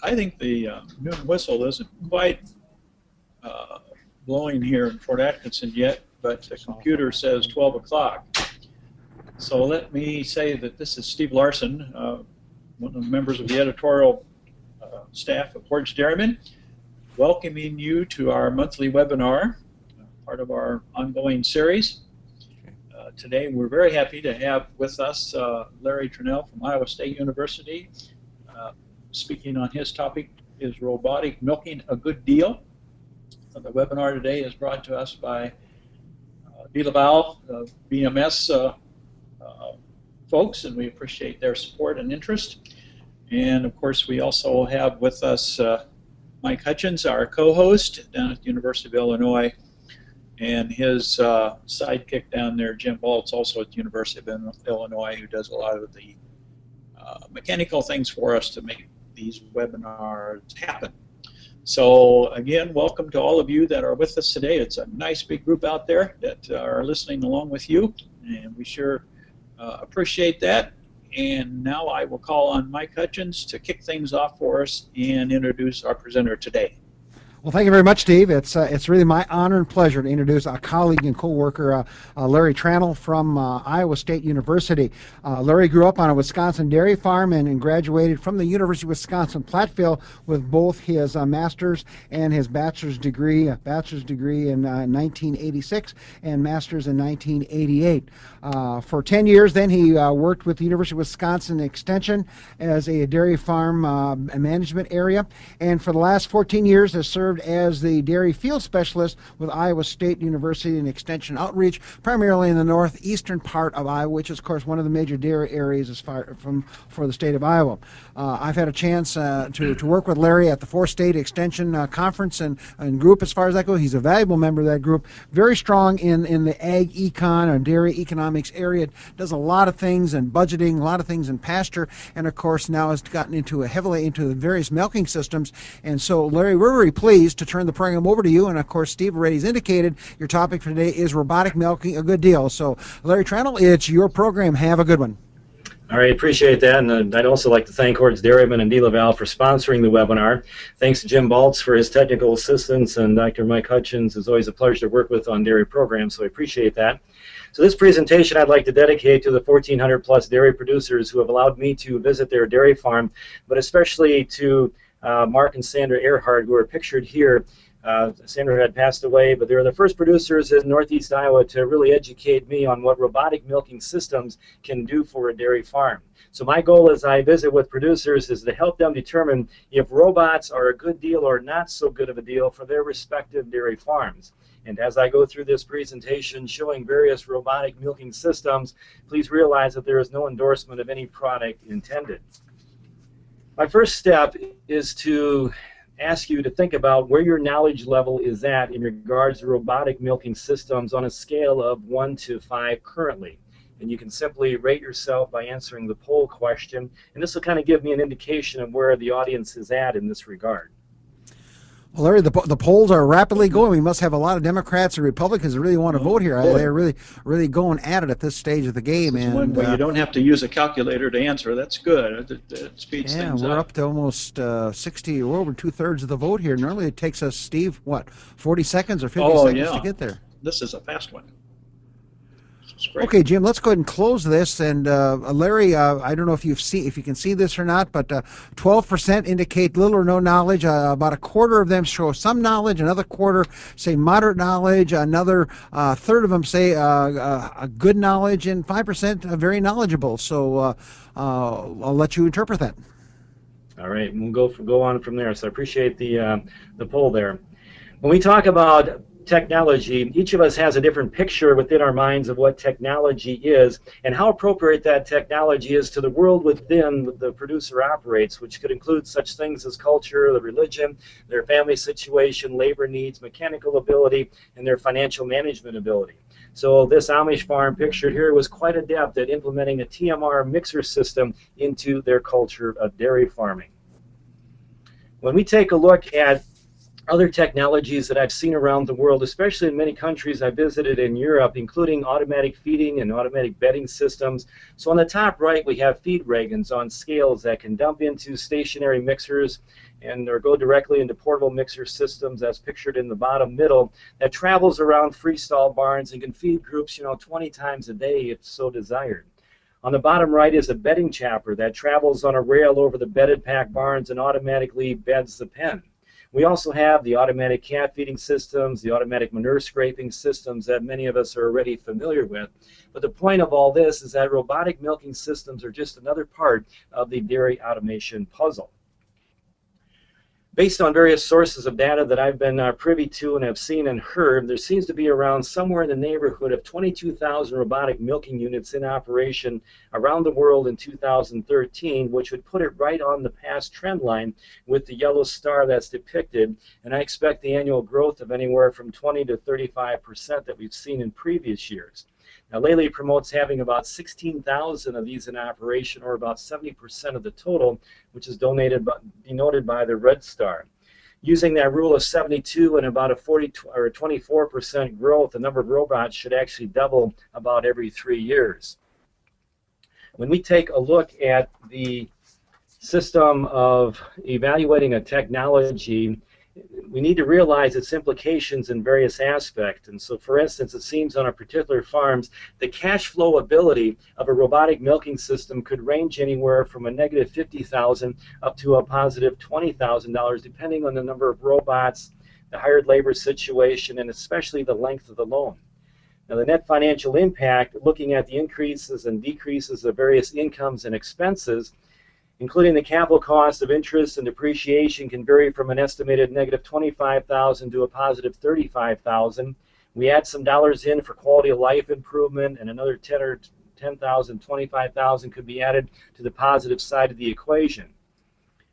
I think the noon whistle isn't quite blowing here in Fort Atkinson yet, but the computer says 12 o'clock. So let me say that this is Steve Larson, one of the members of the editorial staff of Hoard's Dairyman, welcoming you to our monthly webinar, part of our ongoing series. Today we're very happy to have with us Larry Tranel from Iowa State University. Speaking on his topic, is robotic milking a good deal? The webinar today is brought to us by DeLaval, BMS folks, and we appreciate their support and interest. And of course we also have with us Mike Hutchins, our co-host down at the University of Illinois, and his sidekick down there, Jim Baltz, also at the University of Illinois, who does a lot of the mechanical things for us to make these webinars happen. So again, welcome to all of you that are with us today. It's a nice big group out there that are listening along with you, and we sure appreciate that. And now I will call on Mike Hutchins to kick things off for us and introduce our presenter today. Well, thank you very much, Steve. It's really my honor and pleasure to introduce a colleague and co-worker, Larry Tranel from Iowa State University. Larry grew up on a Wisconsin dairy farm and graduated from the University of Wisconsin-Platteville with both his master's and his bachelor's degree in 1986 and master's in 1988. For 10 years then he worked with the University of Wisconsin Extension as a dairy farm management area, and for the last 14 years has served as the dairy field specialist with Iowa State University and Extension Outreach, primarily in the northeastern part of Iowa, which is, of course, one of the major dairy areas for the state of Iowa. I've had a chance to work with Larry at the four-state Extension Conference and group as far as that goes. He's a valuable member of that group, very strong in the ag econ or dairy economics area, does a lot of things in budgeting, a lot of things in pasture, and of course now has gotten heavily into the various milking systems. And so, Larry, we're very pleased to turn the program over to you, and of course Steve already has indicated your topic for today is robotic milking a good deal. So Larry Tranel, it's your program. Have a good one. All right, appreciate that, and I'd also like to thank Hoard's Dairyman and DeLaval for sponsoring the webinar. Thanks to Jim Baltz for his technical assistance, and Dr. Mike Hutchins is always a pleasure to work with on dairy programs, so I appreciate that. So this presentation I'd like to dedicate to the 1,400 plus dairy producers who have allowed me to visit their dairy farm, but especially to Mark and Sandra Earhart, who are pictured here. Sandra had passed away, but they were the first producers in Northeast Iowa to really educate me on what robotic milking systems can do for a dairy farm. So my goal as I visit with producers is to help them determine if robots are a good deal or not so good of a deal for their respective dairy farms. And as I go through this presentation showing various robotic milking systems, please realize that there is no endorsement of any product intended. My first step is to ask you to think about where your knowledge level is at in regards to robotic milking systems on a scale of 1 to 5 currently. And you can simply rate yourself by answering the poll question, and this will kind of give me an indication of where the audience is at in this regard. Well, Larry, the polls are rapidly going. We must have a lot of Democrats and Republicans that really want to vote here. They're really going at it at this stage of the game. And one way you don't have to use a calculator to answer. That's good. It speeds things up. Yeah, we're up to almost 60. We're over 2/3 of the vote here. Normally it takes us, Steve, what, 40 seconds or 50 seconds to get there. This is a fast one. Okay, Jim, let's go ahead and close this. And Larry, I don't know if you can see this or not, but 12% indicate little or no knowledge. About a quarter of them show some knowledge. Another quarter say moderate knowledge. Another third of them say a good knowledge, and 5% very knowledgeable. So I'll let you interpret that. All right, we'll go on from there. So I appreciate the poll there. When we talk about technology, each of us has a different picture within our minds of what technology is and how appropriate that technology is to the world within the producer operates, which could include such things as culture, the religion, their family situation, labor needs, mechanical ability, and their financial management ability. So this Amish farm pictured here was quite adept at implementing a TMR mixer system into their culture of dairy farming. When we take a look at Other technologies that I've seen around the world, especially in many countries I visited in Europe, including automatic feeding and automatic bedding systems. So on the top right, we have feed wagons on scales that can dump into stationary mixers and or go directly into portable mixer systems, as pictured in the bottom middle, that travels around freestall barns and can feed groups, 20 times a day if so desired. On the bottom right is a bedding chopper that travels on a rail over the bedded pack barns and automatically beds the pen. We also have the automatic cat feeding systems, the automatic manure scraping systems that many of us are already familiar with. But the point of all this is that robotic milking systems are just another part of the dairy automation puzzle. Based on various sources of data that I've been privy to and have seen and heard, there seems to be around somewhere in the neighborhood of 22,000 robotic milking units in operation around the world in 2013, which would put it right on the past trend line with the yellow star that's depicted. And I expect the annual growth of anywhere from 20 to 35% that we've seen in previous years. Now, Lely promotes having about 16,000 of these in operation, or about 70% of the total, which is denoted by the red star. Using that rule of 72 and about a 24% growth, the number of robots should actually double about every 3 years. When we take a look at the system of evaluating a technology, we need to realize its implications in various aspects. And so, for instance, it seems on our particular farms, the cash flow ability of a robotic milking system could range anywhere from a negative $50,000 up to a positive $20,000, depending on the number of robots, the hired labor situation, and especially the length of the loan. Now, the net financial impact, looking at the increases and decreases of various incomes and expenses, including the capital cost of interest and depreciation, can vary from an estimated negative $25,000 to a positive $35,000. We add some dollars in for quality of life improvement, and another $10,000, $25,000 could be added to the positive side of the equation.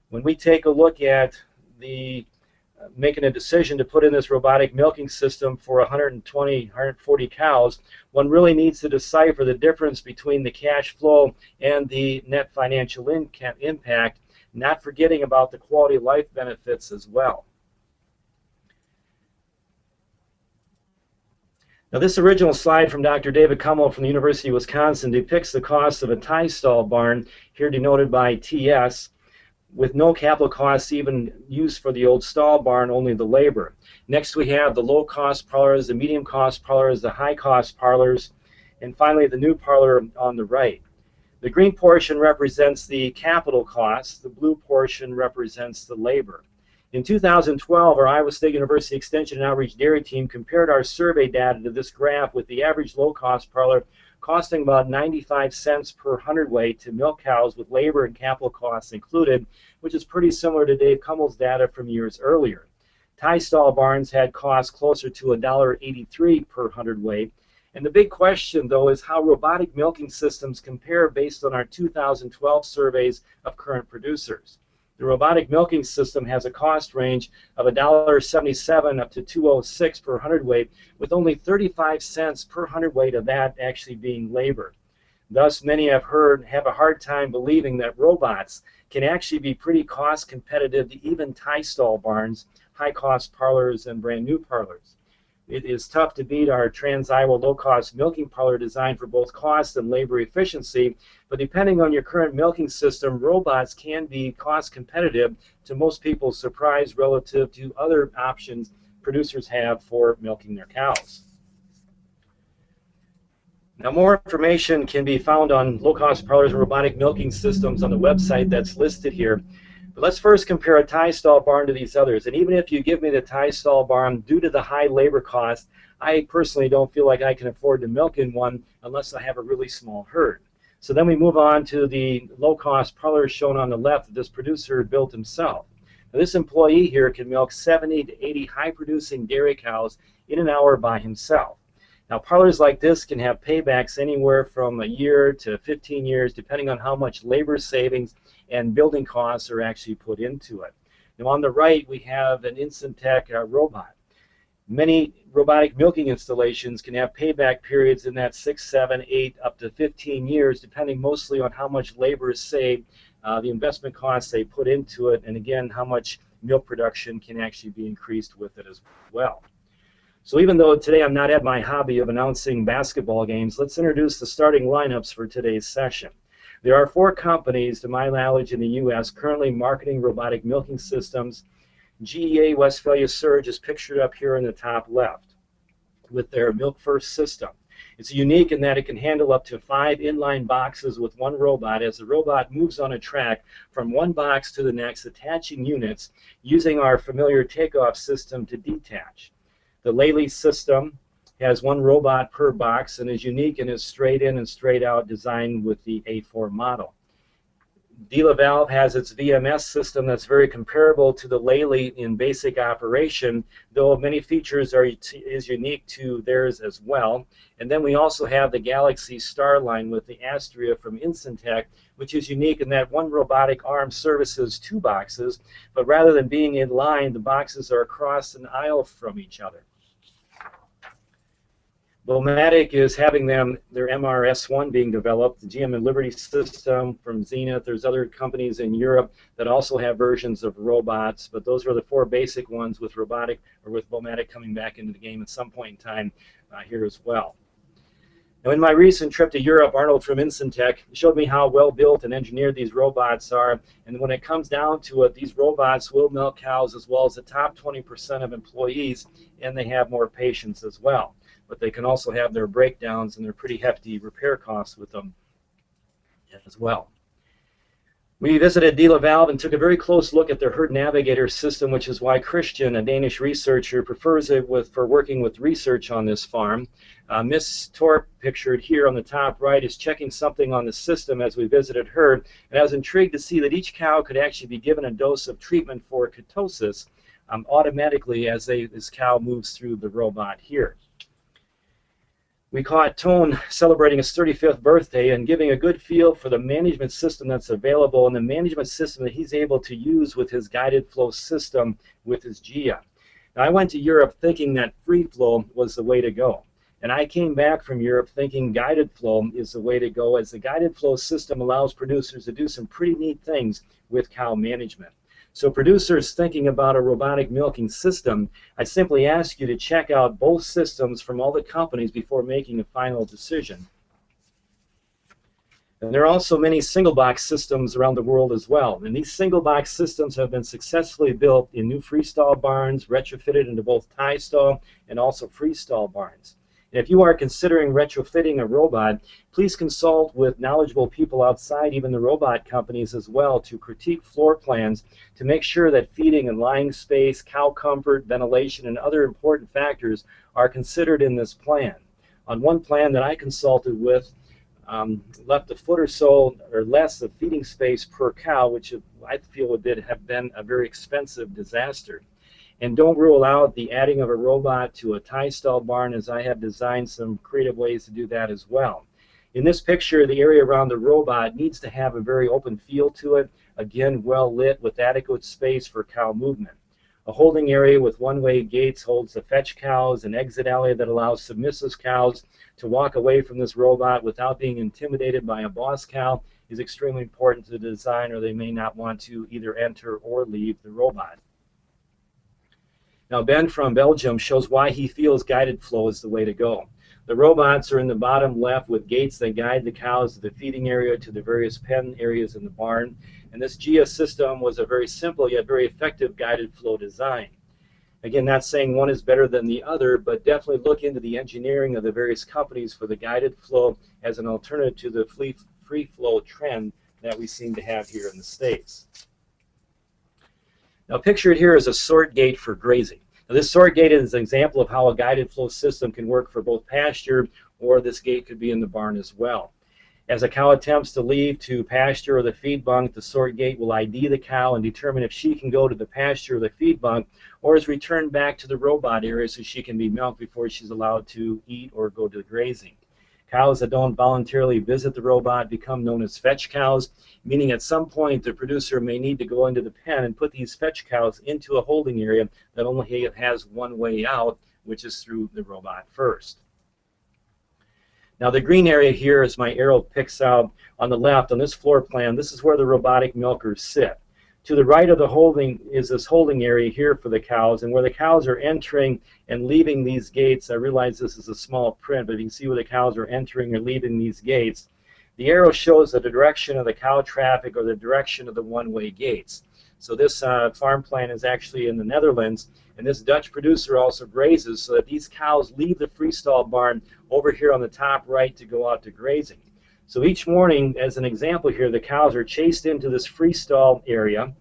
When we take a look at making a decision to put in this robotic milking system for 120, 140 cows, one really needs to decipher the difference between the cash flow and the net financial impact, not forgetting about the quality of life benefits as well. Now, this original slide from Dr. David Kummel from the University of Wisconsin depicts the cost of a tie stall barn, here denoted by TS, with no capital costs even used for the old stall barn, only the labor. Next, we have the low-cost parlors, the medium-cost parlors, the high-cost parlors, and finally the new parlor on the right. The green portion represents the capital costs. The blue portion represents the labor. In 2012, our Iowa State University Extension and Outreach Dairy Team compared our survey data to this graph with the average low-cost parlor costing about 95 cents per hundredweight to milk cows with labor and capital costs included, which is pretty similar to Dave Kummel's data from years earlier. Tie stall barns had costs closer to $1.83 per hundredweight. And the big question, though, is how robotic milking systems compare based on our 2012 surveys of current producers. The robotic milking system has a cost range of $1.77 up to $2.06 per hundredweight, with only 35 cents per hundredweight of that actually being labor. Thus, many have a hard time believing that robots can actually be pretty cost competitive to even tie stall barns, high-cost parlors, and brand new parlors. It is tough to beat our Trans-Iowa low-cost milking parlor designed for both cost and labor efficiency, but depending on your current milking system, robots can be cost competitive, to most people's surprise, relative to other options producers have for milking their cows. Now, more information can be found on low-cost parlors and robotic milking systems on the website that's listed here. But let's first compare a tie stall barn to these others. And even if you give me the tie stall barn, due to the high labor cost, I personally don't feel like I can afford to milk in one unless I have a really small herd. So then we move on to the low-cost parlor shown on the left that this producer built himself. Now, this employee here can milk 70 to 80 high-producing dairy cows in an hour by himself. Now, parlors like this can have paybacks anywhere from a year to 15 years, depending on how much labor savings and building costs are actually put into it. Now, on the right, we have an Instantech robot. Many robotic milking installations can have payback periods in that 6, 7, 8, up to 15 years, depending mostly on how much labor is saved, the investment costs they put into it, and again, how much milk production can actually be increased with it as well. So even though today I'm not at my hobby of announcing basketball games, let's introduce the starting lineups for today's session. There are 4 companies, to my knowledge, in the U.S. currently marketing robotic milking systems. GEA Westphalia Surge is pictured up here in the top left with their Milk First system. It's unique in that it can handle up to 5 inline boxes with one robot as the robot moves on a track from one box to the next, attaching units using our familiar takeoff system to detach. The Lely system has 1 robot per box and is unique in its straight in and straight out design with the A4 model. DeLaValve has its VMS system that's very comparable to the Lely in basic operation, though many features is unique to theirs as well. And then we also have the Galaxy Starline with the Astria from Incentec, which is unique in that one robotic arm services 2 boxes, but rather than being in line, the boxes are across an aisle from each other. Vomatic is having their MRS1 being developed, the GM and Liberty system from Zenith. There's other companies in Europe that also have versions of robots, but those are the 4 basic ones with robotic or with Vomatic coming back into the game at some point in time here as well. Now, in my recent trip to Europe, Arnold from Incentec showed me how well built and engineered these robots are, and when it comes down to it, these robots will milk cows as well as the top 20% of employees, and they have more patience as well. But they can also have their breakdowns and their pretty hefty repair costs with them as well. We visited DeLaValve and took a very close look at their Herd Navigator system, which is why Christian, a Danish researcher, prefers it for working with research on this farm. Miss Torp, pictured here on the top right, is checking something on the system as we visited her, and I was intrigued to see that each cow could actually be given a dose of treatment for ketosis automatically as this cow moves through the robot here. We caught Tone celebrating his 35th birthday and giving a good feel for the management system that's available and the management system that he's able to use with his guided flow system with his GIA. Now, I went to Europe thinking that free flow was the way to go. And I came back from Europe thinking guided flow is the way to go, as the guided flow system allows producers to do some pretty neat things with cow management. So producers thinking about a robotic milking system, I simply ask you to check out both systems from all the companies before making a final decision. And there are also many single box systems around the world as well. And these single box systems have been successfully built in new freestall barns, retrofitted into both tie stall and also freestall barns. And if you are considering retrofitting a robot, please consult with knowledgeable people outside even the robot companies as well to critique floor plans to make sure that feeding and lying space, cow comfort, ventilation, and other important factors are considered in this plan. On one plan that I consulted with, left a foot or so or less of feeding space per cow, which I feel would have been a very expensive disaster. And don't rule out the adding of a robot to a tie stall barn, as I have designed some creative ways to do that as well. In this picture, the area around the robot needs to have a very open feel to it, again well lit with adequate space for cow movement. A holding area with one-way gates holds the fetch cows, an exit alley that allows submissive cows to walk away from this robot without being intimidated by a boss cow is extremely important to the design, or they may not want to either enter or leave the robot. Now, Ben from Belgium shows why he feels guided flow is the way to go. The robots are in the bottom left with gates that guide the cows to the feeding area to the various pen areas in the barn. And this GIA system was a very simple yet very effective guided flow design. Again, not saying one is better than the other, but definitely look into the engineering of the various companies for the guided flow as an alternative to the free flow trend that we seem to have here in the States. Now, pictured here is a sort gate for grazing. Now, this sort gate is an example of how a guided flow system can work for both pasture, or this gate could be in the barn as well. As a cow attempts to leave to pasture or the feed bunk, the sort gate will ID the cow and determine if she can go to the pasture or the feed bunk, or is returned back to the robot area so she can be milked before she's allowed to eat or go to grazing. Cows that don't voluntarily visit the robot become known as fetch cows, meaning at some point the producer may need to go into the pen and put these fetch cows into a holding area that only has one way out, which is through the robot first. Now, the green area here, as my arrow picks out on the left on this floor plan, this is where the robotic milkers sit. To the right of the holding is this holding area here for the cows, and where the cows are entering and leaving these gates, I realize this is a small print, but you can see where the cows are entering or leaving these gates. The arrow shows the direction of the cow traffic or the direction of the one-way gates. So this farm plan is actually in the Netherlands, and this Dutch producer also grazes so that these cows leave the freestall barn over here on the top right to go out to grazing. So each morning, as an example here, the cows are chased into this freestall area,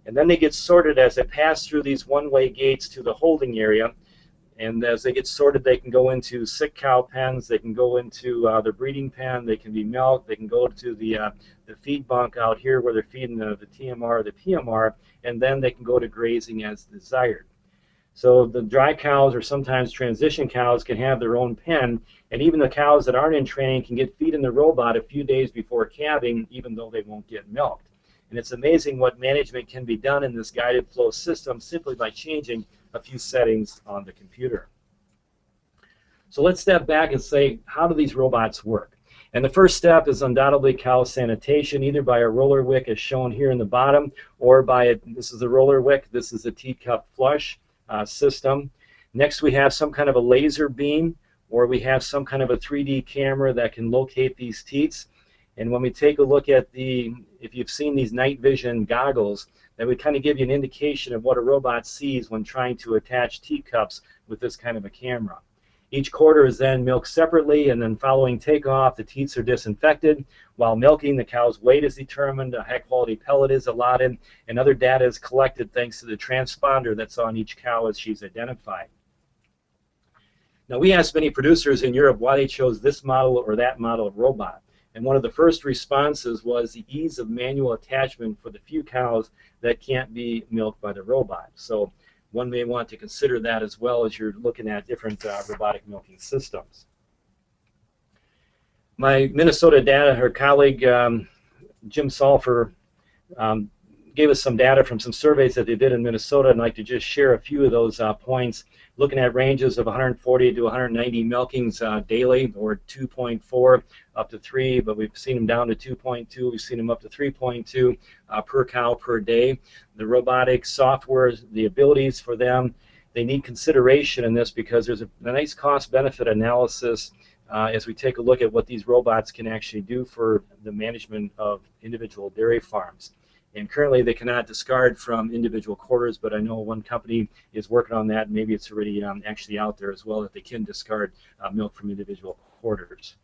and then they get sorted as they pass through these one-way gates to the holding area. And as they get sorted, they can go into sick cow pens, they can go into the breeding pen, they can be milked, they can go to the feed bunk out here where they're feeding the TMR or the PMR, and then they can go to grazing as desired. So the dry cows or sometimes transition cows can have their own pen, and even the cows that aren't in training can get feed in the robot a few days before calving, even though they won't get milked. And it's amazing what management can be done in this guided flow system simply by changing a few settings on the computer. So let's step back and say, how do these robots work? And the first step is undoubtedly cow sanitation, either by a roller wick as shown here in the bottom, or by this is the roller wick, this is the teacup flush system. Next we have some kind of a laser beam, or we have some kind of a 3D camera that can locate these teats. And when we take a look at if you've seen these night vision goggles, that would kind of give you an indication of what a robot sees when trying to attach teacups with this kind of a camera. Each quarter is then milked separately, and then following takeoff, the teats are disinfected. While milking, the cow's weight is determined, a high-quality pellet is allotted, and other data is collected thanks to the transponder that's on each cow as she's identified. Now, we asked many producers in Europe why they chose this model or that model of robot. And one of the first responses was the ease of manual attachment for the few cows that can't be milked by the robot. So one may want to consider that as well as you're looking at different robotic milking systems. My Minnesota data, her colleague Jim Salfer gave us some data from some surveys that they did in Minnesota, and I'd like to just share a few of those points, looking at ranges of 140 to 190 milkings daily, or 2.4 up to 3, but we've seen them down to 2.2, we've seen them up to 3.2 per cow per day. The robotic software, the abilities for them, they need consideration in this because there's a nice cost-benefit analysis as we take a look at what these robots can actually do for the management of individual dairy farms. And currently they cannot discard from individual quarters, but I know one company is working on that, and maybe it's already actually out there as well, that they can discard milk from individual quarters.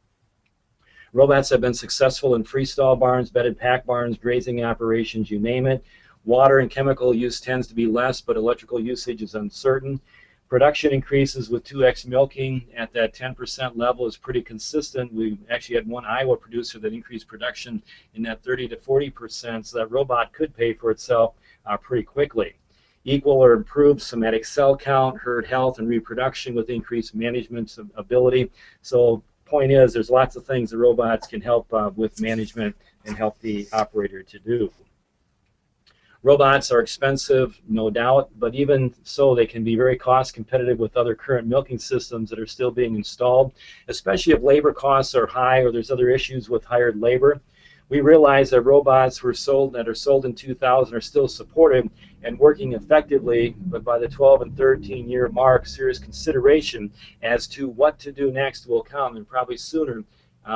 Robots have been successful in freestall barns, bedded pack barns, grazing operations, you name it. Water and chemical use tends to be less, but electrical usage is uncertain. Production increases with 2x milking at that 10% level is pretty consistent. We actually had one Iowa producer that increased production in that 30 to 40%, so that robot could pay for itself pretty quickly. Equal or improved somatic cell count, herd health, and reproduction with increased management ability. So point is, there's lots of things the robots can help with management and help the operator to do. Robots are expensive, no doubt, but even so, they can be very cost competitive with other current milking systems that are still being installed, especially if labor costs are high or there's other issues with hired labor. We realize that robots that are sold in 2000 are still supported and working effectively, but by the 12 and 13 year mark, serious consideration as to what to do next will come, and probably sooner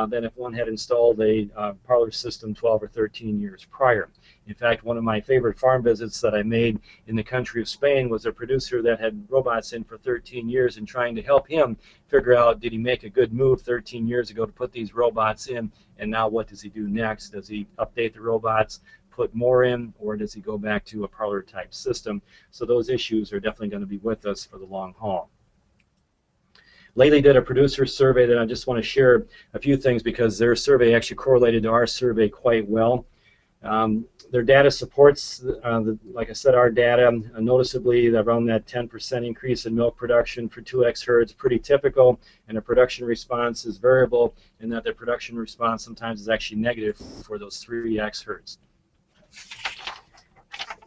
than if one had installed a parlor system 12 or 13 years prior. In fact, one of my favorite farm visits that I made in the country of Spain was a producer that had robots in for 13 years and trying to help him figure out, did he make a good move 13 years ago to put these robots in, and now what does he do next? Does he update the robots, put more in, or does he go back to a parlor type system? So those issues are definitely going to be with us for the long haul. Lately did a producer survey that I just want to share a few things because their survey actually correlated to our survey quite well. Their data supports, like I said, our data, noticeably around that 10% increase in milk production for 2X herds, pretty typical, and the production response is variable in that their production response sometimes is actually negative for those 3X herds.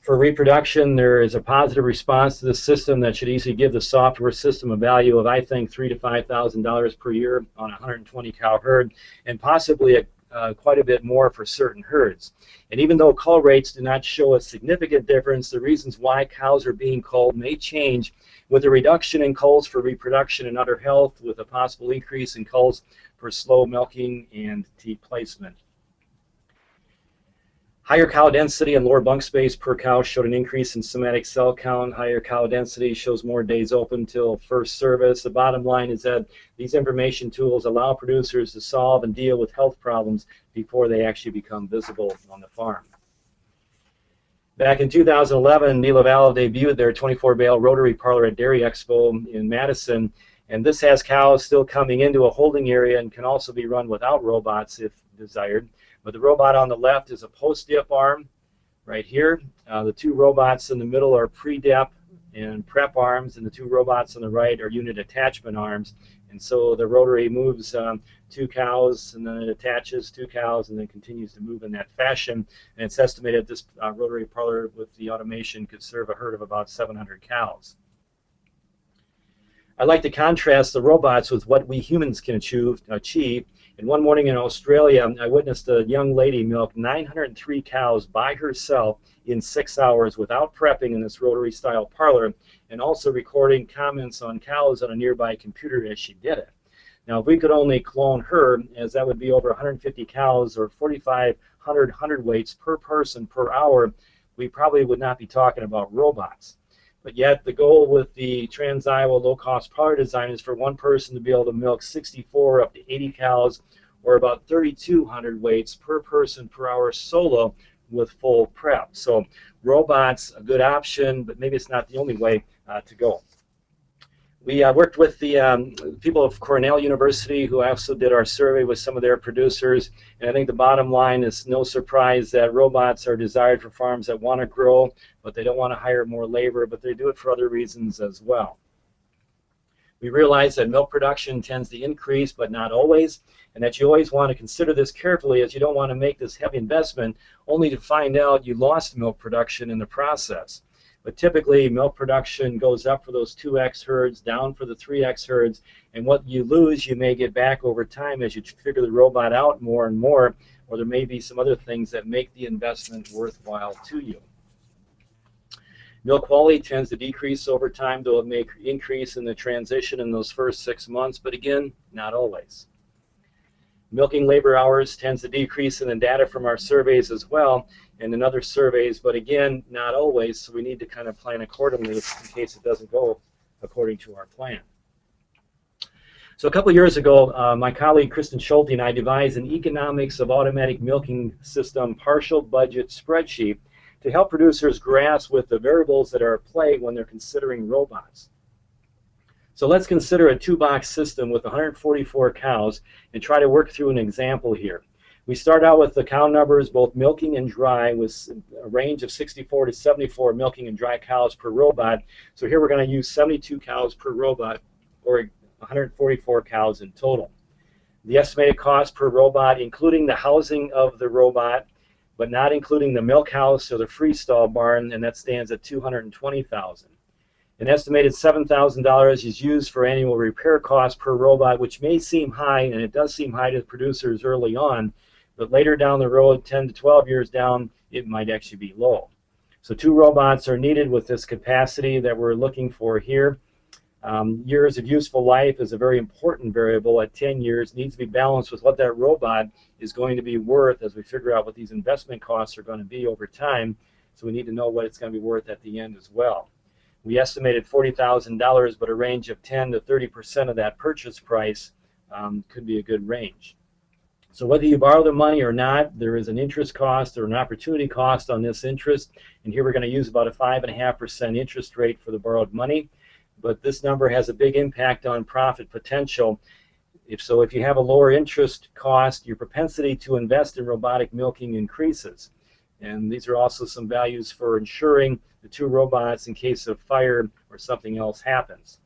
For reproduction, there is a positive response to the system that should easily give the software system a value of, I think, $3,000 to $5,000 per year on a 120 cow herd, and possibly quite a bit more for certain herds. And even though cull rates do not show a significant difference, the reasons why cows are being culled may change, with a reduction in culls for reproduction and udder health, with a possible increase in culls for slow milking and teat placement. Higher cow density and lower bunk space per cow showed an increase in somatic cell count. Higher cow density shows more days open till first service. The bottom line is that these information tools allow producers to solve and deal with health problems before they actually become visible on the farm. Back in 2011, De La Valle debuted their 24-bale rotary parlor at Dairy Expo in Madison, and this has cows still coming into a holding area and can also be run without robots if desired. But the robot on the left is a post-dip arm right here. The two robots in the middle are pre-dip and prep arms, and the two robots on the right are unit attachment arms. And so the rotary moves 2 cows, and then it attaches 2 cows, and then continues to move in that fashion. And it's estimated this rotary parlor with the automation could serve a herd of about 700 cows. I'd like to contrast the robots with what we humans can achieve. And one morning in Australia, I witnessed a young lady milk 903 cows by herself in 6 hours without prepping in this rotary-style parlor, and also recording comments on cows on a nearby computer as she did it. Now, if we could only clone her, as that would be over 150 cows or 4,500 hundredweights per person per hour, we probably would not be talking about robots. But yet, the goal with the Trans-Iowa low-cost parlor design is for one person to be able to milk 64 up to 80 cows, or about 3,200 weights per person per hour solo with full prep. So robots, a good option, but maybe it's not the only way to go. We worked with the people of Cornell University, who also did our survey with some of their producers, and I think the bottom line is no surprise that robots are desired for farms that want to grow, but they don't want to hire more labor, but they do it for other reasons as well. We realize that milk production tends to increase, but not always, and that you always want to consider this carefully, as you don't want to make this heavy investment only to find out you lost milk production in the process. But typically, milk production goes up for those 2X herds, down for the 3X herds, and what you lose, you may get back over time as you figure the robot out more and more, or there may be some other things that make the investment worthwhile to you. Milk quality tends to decrease over time, though it may increase in the transition in those first 6 months, but again, not always. Milking labor hours tends to decrease in the data from our surveys as well, and in other surveys, but again, not always, so we need to kind of plan accordingly in case it doesn't go according to our plan. So a couple years ago, my colleague Kristen Schulte and I devised an economics of automatic milking system partial budget spreadsheet to help producers grasp with the variables that are at play when they're considering robots. So let's consider a 2-box system with 144 cows and try to work through an example here. We start out with the cow numbers, both milking and dry, with a range of 64 to 74 milking and dry cows per robot. So here we're going to use 72 cows per robot, or 144 cows in total. The estimated cost per robot, including the housing of the robot, but not including the milk house or the freestall barn, and that stands at $220,000. An estimated $7,000 is used for annual repair costs per robot, which may seem high, and it does seem high to producers early on, but later down the road, 10 to 12 years down, it might actually be low. So 2 robots are needed with this capacity that we're looking for here. Years of useful life is a very important variable at 10 years. It needs to be balanced with what that robot is going to be worth as we figure out what these investment costs are going to be over time. So we need to know what it's going to be worth at the end as well. We estimated $40,000, but a range of 10 to 30% of that purchase price could be a good range. So whether you borrow the money or not, there is an interest cost or an opportunity cost on this interest. And here we're going to use about a 5.5% interest rate for the borrowed money. But this number has a big impact on profit potential. If you have a lower interest cost, your propensity to invest in robotic milking increases. And these are also some values for insuring the 2 robots in case of fire or something else happens.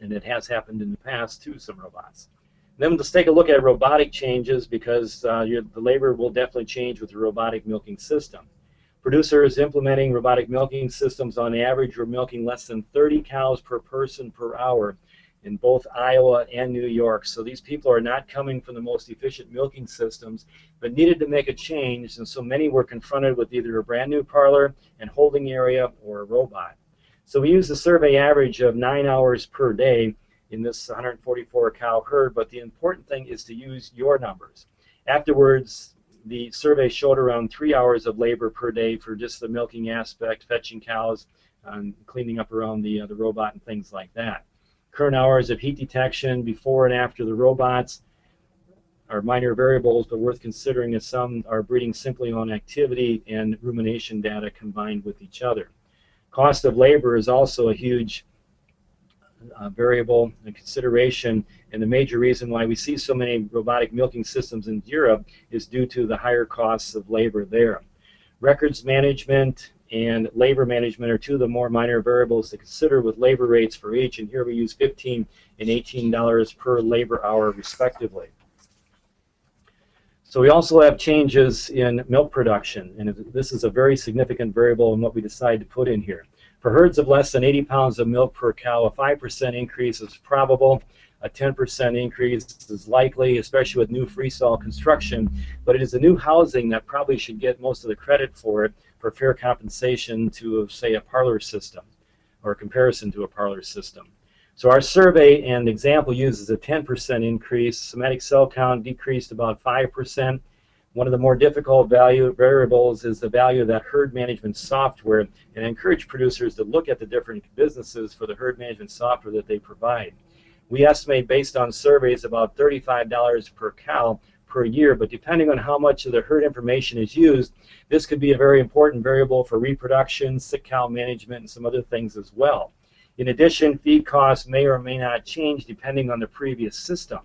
And it has happened in the past to some robots. Then let's take a look at robotic changes, because the labor will definitely change with the robotic milking system. Producers implementing robotic milking systems on average are milking less than 30 cows per person per hour. in both Iowa and New York. So these people are not coming from the most efficient milking systems, but needed to make a change, and so many were confronted with either a brand new parlor and holding area or a robot. So we used a survey average of 9 hours per day in this 144 cow herd, but the important thing is to use your numbers. Afterwards, the survey showed around 3 hours of labor per day for just the milking aspect, fetching cows, cleaning up around the robot and things like that. Current hours of heat detection before and after the robots are minor variables, but worth considering as some are breeding simply on activity and rumination data combined with each other. Cost of labor is also a huge variable and consideration, and the major reason why we see so many robotic milking systems in Europe is due to the higher costs of labor there. Records management and labor management are two of the more minor variables to consider, with labor rates for each, and here we use $15 and $18 per labor hour respectively. So we also have changes in milk production, and this is a very significant variable in what we decide to put in here. For herds of less than 80 pounds of milk per cow, a 5% increase is probable. A 10% increase is likely, especially with new freestall construction, but it is the new housing that probably should get most of the credit for it, for fair compensation to, say, a parlor system, or a comparison to a parlor system. So our survey and example uses a 10% increase. Somatic cell count decreased about 5%. One of the more difficult variables is the value of that herd management software, and I encourage producers to look at the different businesses for the herd management software that they provide. We estimate, based on surveys, about $35 per cow per year, but depending on how much of the herd information is used, this could be a very important variable for reproduction, sick cow management, and some other things as well. In addition, feed costs may or may not change depending on the previous system.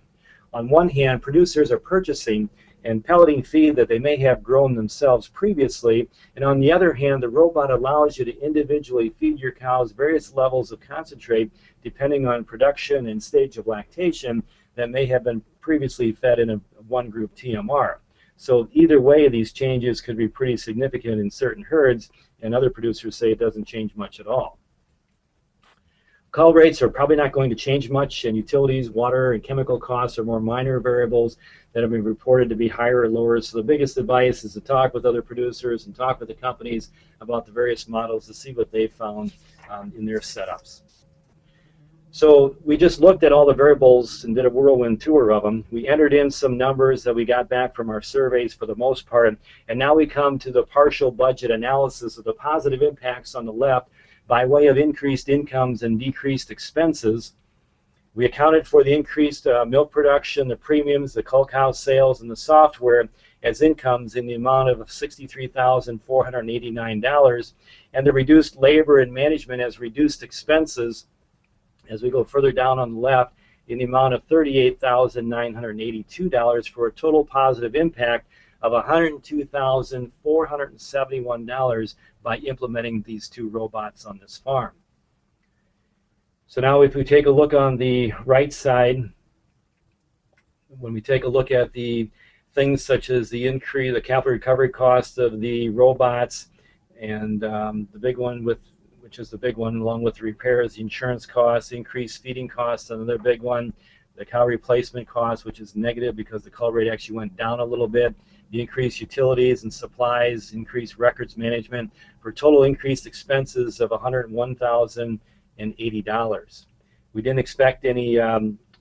On one hand, producers are purchasing and pelleting feed that they may have grown themselves previously, and on the other hand, the robot allows you to individually feed your cows various levels of concentrate depending on production and stage of lactation that may have been previously fed in a one group TMR. So either way, these changes could be pretty significant in certain herds, and other producers say it doesn't change much at all. Cull rates are probably not going to change much, and utilities, water, and chemical costs are more minor variables that have been reported to be higher or lower. So the biggest advice is to talk with other producers and talk with the companies about the various models to see what they've found in their setups. So we just looked at all the variables and did a whirlwind tour of them. We entered in some numbers that we got back from our surveys for the most part, and now we come to the partial budget analysis of the positive impacts on the left by way of increased incomes and decreased expenses. We accounted for the increased milk production, the premiums, the cull cow sales, and the software as incomes in the amount of $63,489, and the reduced labor and management as reduced expenses, as we go further down on the left, in the amount of $38,982, for a total positive impact of $102,471 by implementing these two robots on this farm. So now if we take a look on the right side, when we take a look at the things such as the increase, the capital recovery cost of the robots, and the big one, which is the big one, along with the repairs, the insurance costs, increased feeding costs, another big one, the cow replacement cost, which is negative because the cull rate actually went down a little bit, the increased utilities and supplies, increased records management, for total increased expenses of $101,080. We didn't expect any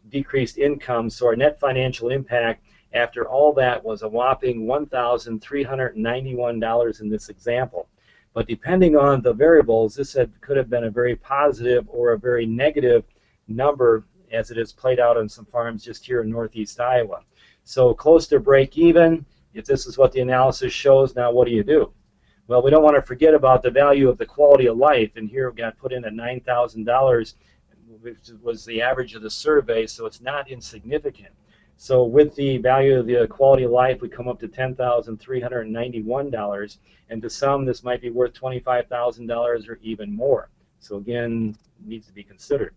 decreased income, so our net financial impact after all that was a whopping $1,391 in this example. But depending on the variables, this could have been a very positive or a very negative number, as it is played out on some farms just here in northeast Iowa. So close to break even. If this is what the analysis shows, now what do you do? Well, we don't want to forget about the value of the quality of life, and here we got put in at $9,000, which was the average of the survey, so it's not insignificant. So with the value of the quality of life, we come up to $10,391, and to some this might be worth $25,000 or even more. So again, needs to be considered.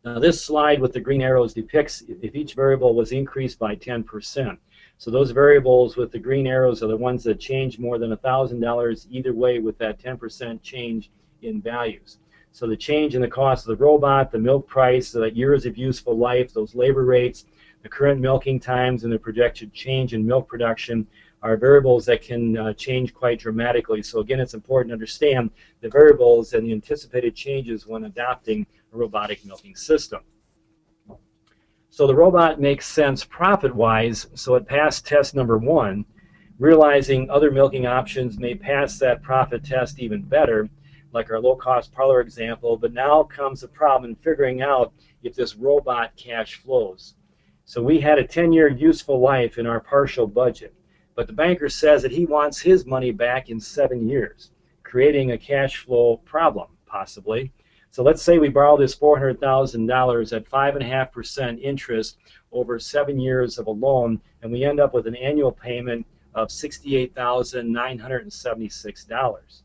Now this slide with the green arrows depicts if each variable was increased by 10%. So those variables with the green arrows are the ones that change more than $1,000 either way with that 10% change in values. So the change in the cost of the robot, the milk price, the years of useful life, those labor rates, the current milking times, and the projected change in milk production are variables that can change quite dramatically. So again, it's important to understand the variables and the anticipated changes when adopting a robotic milking system. So the robot makes sense profit-wise, so it passed test number 1, realizing other milking options may pass that profit test even better, like our low-cost parlor example, but now comes the problem in figuring out if this robot cash flows. So we had a 10-year useful life in our partial budget, but the banker says that he wants his money back in 7 years, creating a cash flow problem, possibly. So let's say we borrow this $400,000 at 5.5% interest over 7 years of a loan, and we end up with an annual payment of $68,976.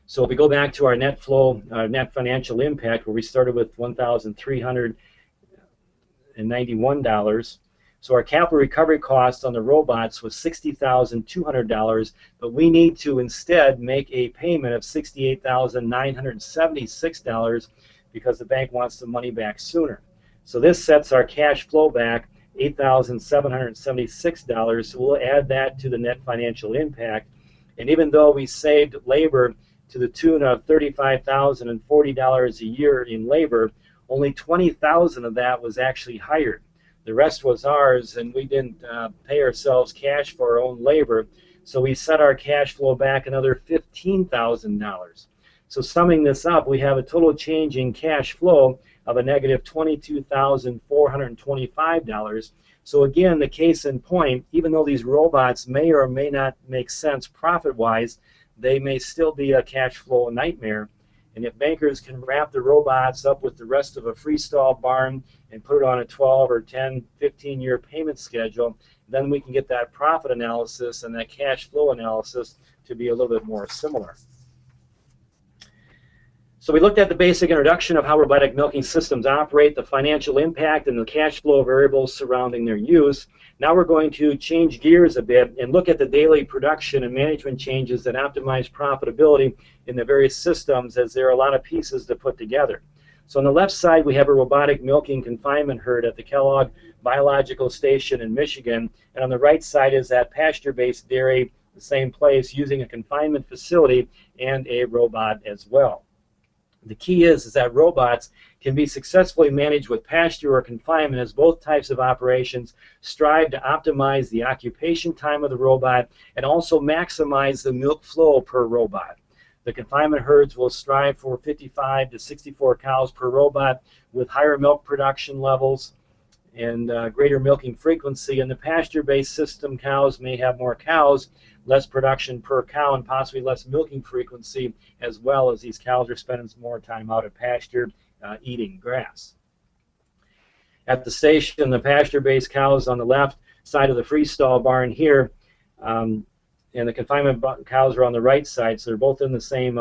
So if we go back to our net flow, net financial impact, where we started with $1,391. So our capital recovery cost on the robots was $60,200, but we need to instead make a payment of $68,976 because the bank wants the money back sooner. So this sets our cash flow back $8,776. So we'll add that to the net financial impact. And even though we saved labor to the tune of $35,040 a year in labor, only $20,000 of that was actually hired. The rest was ours, and we didn't pay ourselves cash for our own labor, so we set our cash flow back another $15,000. So summing this up, we have a total change in cash flow of a negative $22,425. So again, the case in point, even though these robots may or may not make sense profit-wise, they may still be a cash flow nightmare. And if bankers can wrap the robots up with the rest of a freestall barn and put it on a 12 or 10, 15-year payment schedule, then we can get that profit analysis and that cash flow analysis to be a little bit more similar. So we looked at the basic introduction of how robotic milking systems operate, the financial impact, and the cash flow variables surrounding their use. Now we're going to change gears a bit and look at the daily production and management changes that optimize profitability in the various systems, as there are a lot of pieces to put together. So on the left side, we have a robotic milking confinement herd at the Kellogg Biological Station in Michigan, and on the right side is that pasture-based dairy, the same place, using a confinement facility and a robot as well. The key is that robots can be successfully managed with pasture or confinement, as both types of operations strive to optimize the occupation time of the robot and also maximize the milk flow per robot. The confinement herds will strive for 55 to 64 cows per robot with higher milk production levels and greater milking frequency. And the pasture-based system cows may have more cows, less production per cow, and possibly less milking frequency, as well as these cows are spending more time out at pasture eating grass. At the station, the pasture-based cows on the left side of the freestall barn here, and the confinement cows are on the right side, so they're both in the same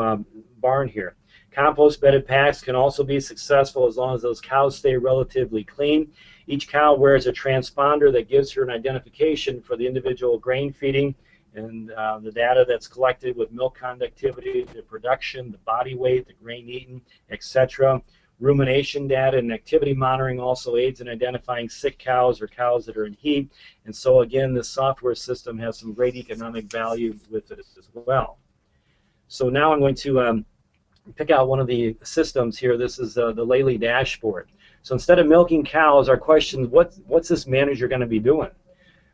barn here. Compost bedded packs can also be successful as long as those cows stay relatively clean. Each cow wears a transponder that gives her an identification for the individual grain feeding, and the data that's collected with milk conductivity, the production, the body weight, the grain eaten, etc. Rumination data and activity monitoring also aids in identifying sick cows or cows that are in heat. And so again, this software system has some great economic value with it as well. So now I'm going to pick out one of the systems here. This is the Lely dashboard. So instead of milking cows, our question is, what's this manager going to be doing?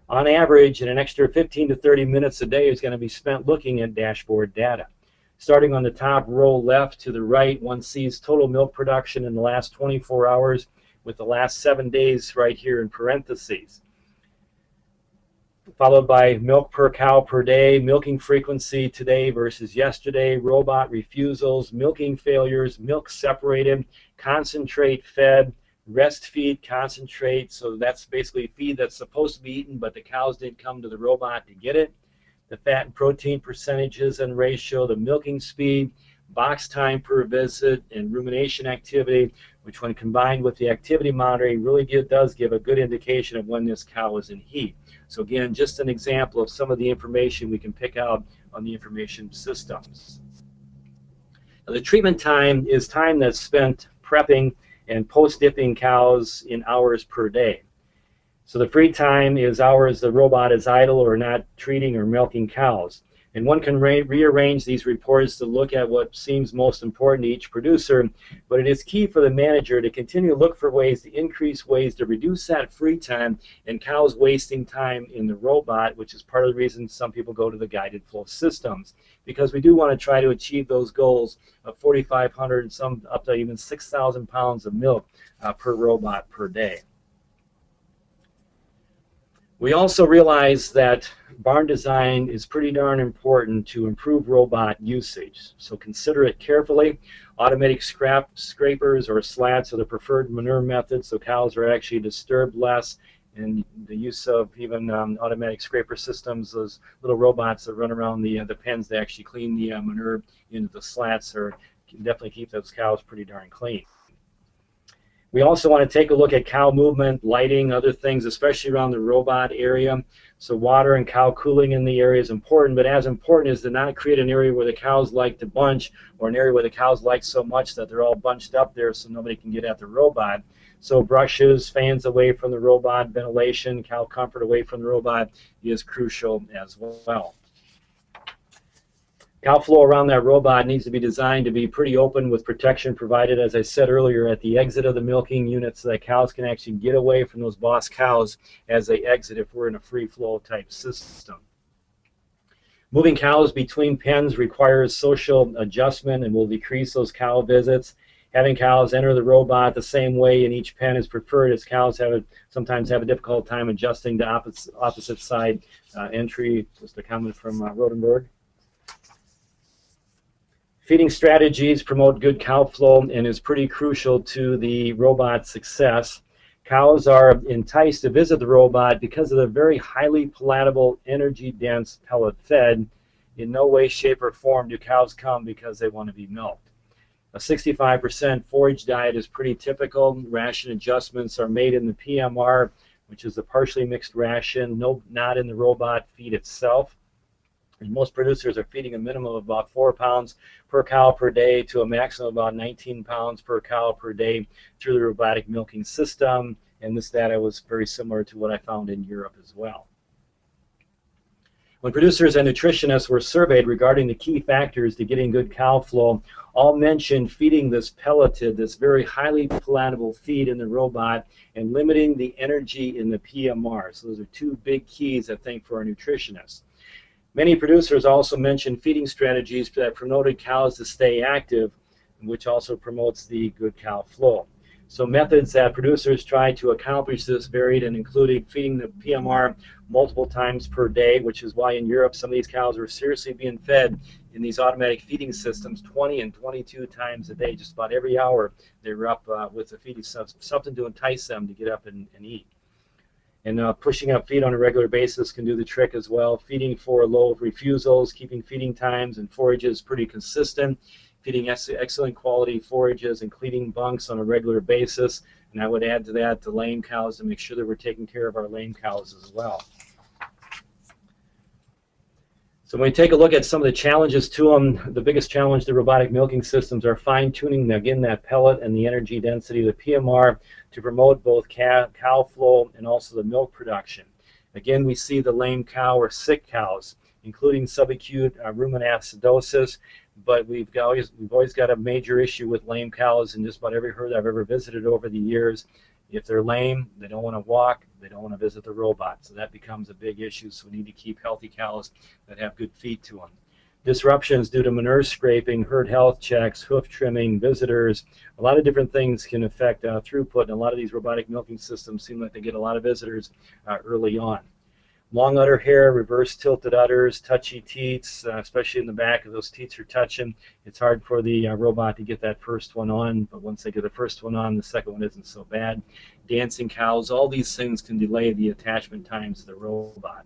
On average, an extra 15 to 30 minutes a day is going to be spent looking at dashboard data. Starting on the top row left to the right, one sees total milk production in the last 24 hours with the last 7 days right here in parentheses. Followed by milk per cow per day, milking frequency today versus yesterday, robot refusals, milking failures, milk separated, concentrate fed, rest feed, concentrate, so that's basically feed that's supposed to be eaten, but the cows didn't come to the robot to get it. The fat and protein percentages and ratio, the milking speed, box time per visit, and rumination activity, which when combined with the activity monitoring really does give a good indication of when this cow is in heat. So again, just an example of some of the information we can pick out on the information systems. The treatment time is time that's spent prepping and post-dipping cows in hours per day. So the free time is hours the robot is idle or not treating or milking cows. And one can rearrange these reports to look at what seems most important to each producer, but it is key for the manager to continue to look for ways to increase ways to reduce that free time and cows wasting time in the robot, which is part of the reason some people go to the guided flow systems, because we do want to try to achieve those goals of 4,500 and some up to even 6,000 pounds of milk per robot per day. We also realize that barn design is pretty darn important to improve robot usage, so consider it carefully. Automatic scrapers or slats are the preferred manure method, so cows are actually disturbed less. And the use of even automatic scraper systems, those little robots that run around the pens to actually clean the manure into the slats, can definitely keep those cows pretty darn clean. We also want to take a look at cow movement, lighting, other things, especially around the robot area. So water and cow cooling in the area is important, but as important is to not create an area where the cows like to bunch, or an area where the cows like so much that they're all bunched up there so nobody can get at the robot. So brushes, fans away from the robot, ventilation, cow comfort away from the robot is crucial as well. Cow flow around that robot needs to be designed to be pretty open with protection provided, as I said earlier, at the exit of the milking unit so that cows can actually get away from those boss cows as they exit if we're in a free flow type system. Moving cows between pens requires social adjustment and will decrease those cow visits. Having cows enter the robot the same way in each pen is preferred, as cows sometimes have a difficult time adjusting to opposite side entry. Just a comment from Rodenberg. Feeding strategies promote good cow flow and is pretty crucial to the robot's success. Cows are enticed to visit the robot because of the very highly palatable, energy-dense pellet fed. In no way, shape, or form do cows come because they want to be milked. A 65% forage diet is pretty typical. Ration adjustments are made in the PMR, which is the partially mixed ration, not in the robot feed itself. And most producers are feeding a minimum of about 4 pounds per cow per day to a maximum of about 19 pounds per cow per day through the robotic milking system. And this data was very similar to what I found in Europe as well. When producers and nutritionists were surveyed regarding the key factors to getting good cow flow, all mentioned feeding this pelleted, this very highly palatable feed in the robot, and limiting the energy in the PMR. So those are two big keys, I think, for our nutritionists. Many producers also mentioned feeding strategies that promoted cows to stay active, which also promotes the good cow flow. So methods that producers try to accomplish this varied and included feeding the PMR multiple times per day, which is why in Europe some of these cows were seriously being fed in these automatic feeding systems 20 and 22 times a day. Just about every hour they were up with the feeding stuff, something to entice them to get up and eat. And pushing up feed on a regular basis can do the trick as well. Feeding for low refusals, keeping feeding times and forages pretty consistent, feeding excellent quality forages and cleaning bunks on a regular basis. And I would add to that the lame cows to make sure that we're taking care of our lame cows as well. So when we take a look at some of the challenges to them, the biggest challenge to robotic milking systems are fine-tuning, again, that pellet and the energy density of the PMR to promote both cow flow and also the milk production. Again, we see the lame cow or sick cows, including subacute ruminant acidosis, but we've always got a major issue with lame cows in just about every herd I've ever visited over the years. If they're lame, they don't want to walk, they don't want to visit the robot. So that becomes a big issue, so we need to keep healthy cows that have good feed to them. Disruptions due to manure scraping, herd health checks, hoof trimming, visitors, a lot of different things can affect throughput, and a lot of these robotic milking systems seem like they get a lot of visitors early on. Long udder hair, reverse tilted udders, touchy teats, especially in the back if those teats are touching. It's hard for the robot to get that first one on, but once they get the first one on, the second one isn't so bad. Dancing cows, all these things can delay the attachment times to the robot.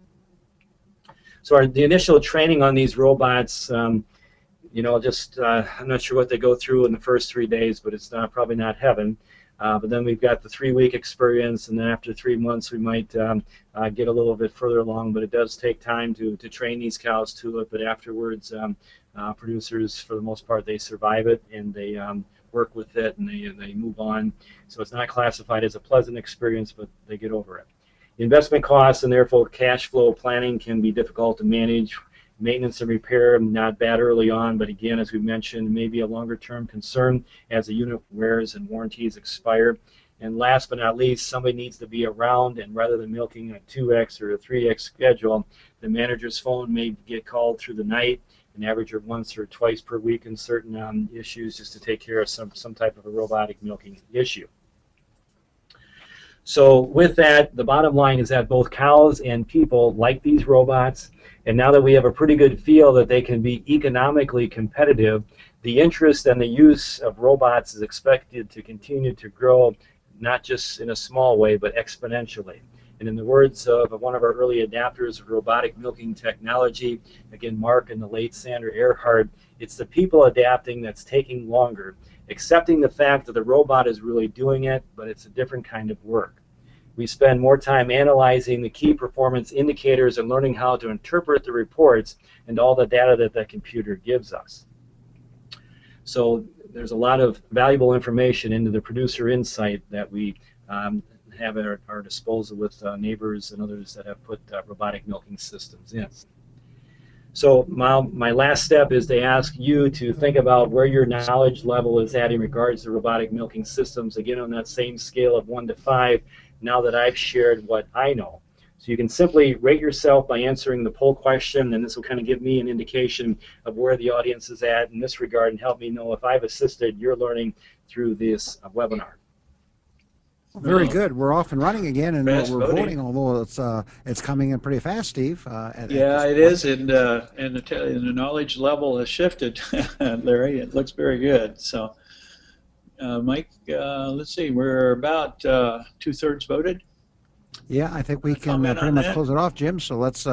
So the initial training on these robots, you know, just I'm not sure what they go through in the first 3 days, but it's probably not heaven. But then we've got the 3-week experience, and then after 3 months we might get a little bit further along, but it does take time to train these cows to it. But afterwards, Producers, for the most part, they survive it and they work with it and they move on. So it's not classified as a pleasant experience, but they get over it. Investment costs and therefore cash flow planning can be difficult to manage. Maintenance and repair, not bad early on, but again, as we mentioned, maybe a longer-term concern as the unit wears and warranties expire. And last but not least, somebody needs to be around, and rather than milking a 2x or a 3x schedule, the manager's phone may get called through the night, an average of once or twice per week in certain issues, just to take care of some type of a robotic milking issue. So with that, the bottom line is that both cows and people like these robots, and now that we have a pretty good feel that they can be economically competitive, the interest and the use of robots is expected to continue to grow, not just in a small way, but exponentially. And in the words of one of our early adapters of robotic milking technology, again, Mark and the late Sandra Earhart, it's the people adapting that's taking longer, accepting the fact that the robot is really doing it, but it's a different kind of work. We spend more time analyzing the key performance indicators and learning how to interpret the reports and all the data that the computer gives us. So there's a lot of valuable information into the producer insight that we have at our disposal with neighbors and others that have put robotic milking systems in. So my last step is to ask you to think about where your knowledge level is at in regards to robotic milking systems, again on that same scale of 1 to 5, now that I've shared what I know. So you can simply rate yourself by answering the poll question, and this will kind of give me an indication of where the audience is at in this regard and help me know if I've assisted your learning through this webinar. Very good. We're off and running again, and we're voting. voting, although it's coming in pretty fast, Steve. Yeah, it is, and the knowledge level has shifted, Larry. It looks very good. So, Mike, let's see, we're about 2/3 voted. Yeah, I think we can pretty much close it off, Jim. So let's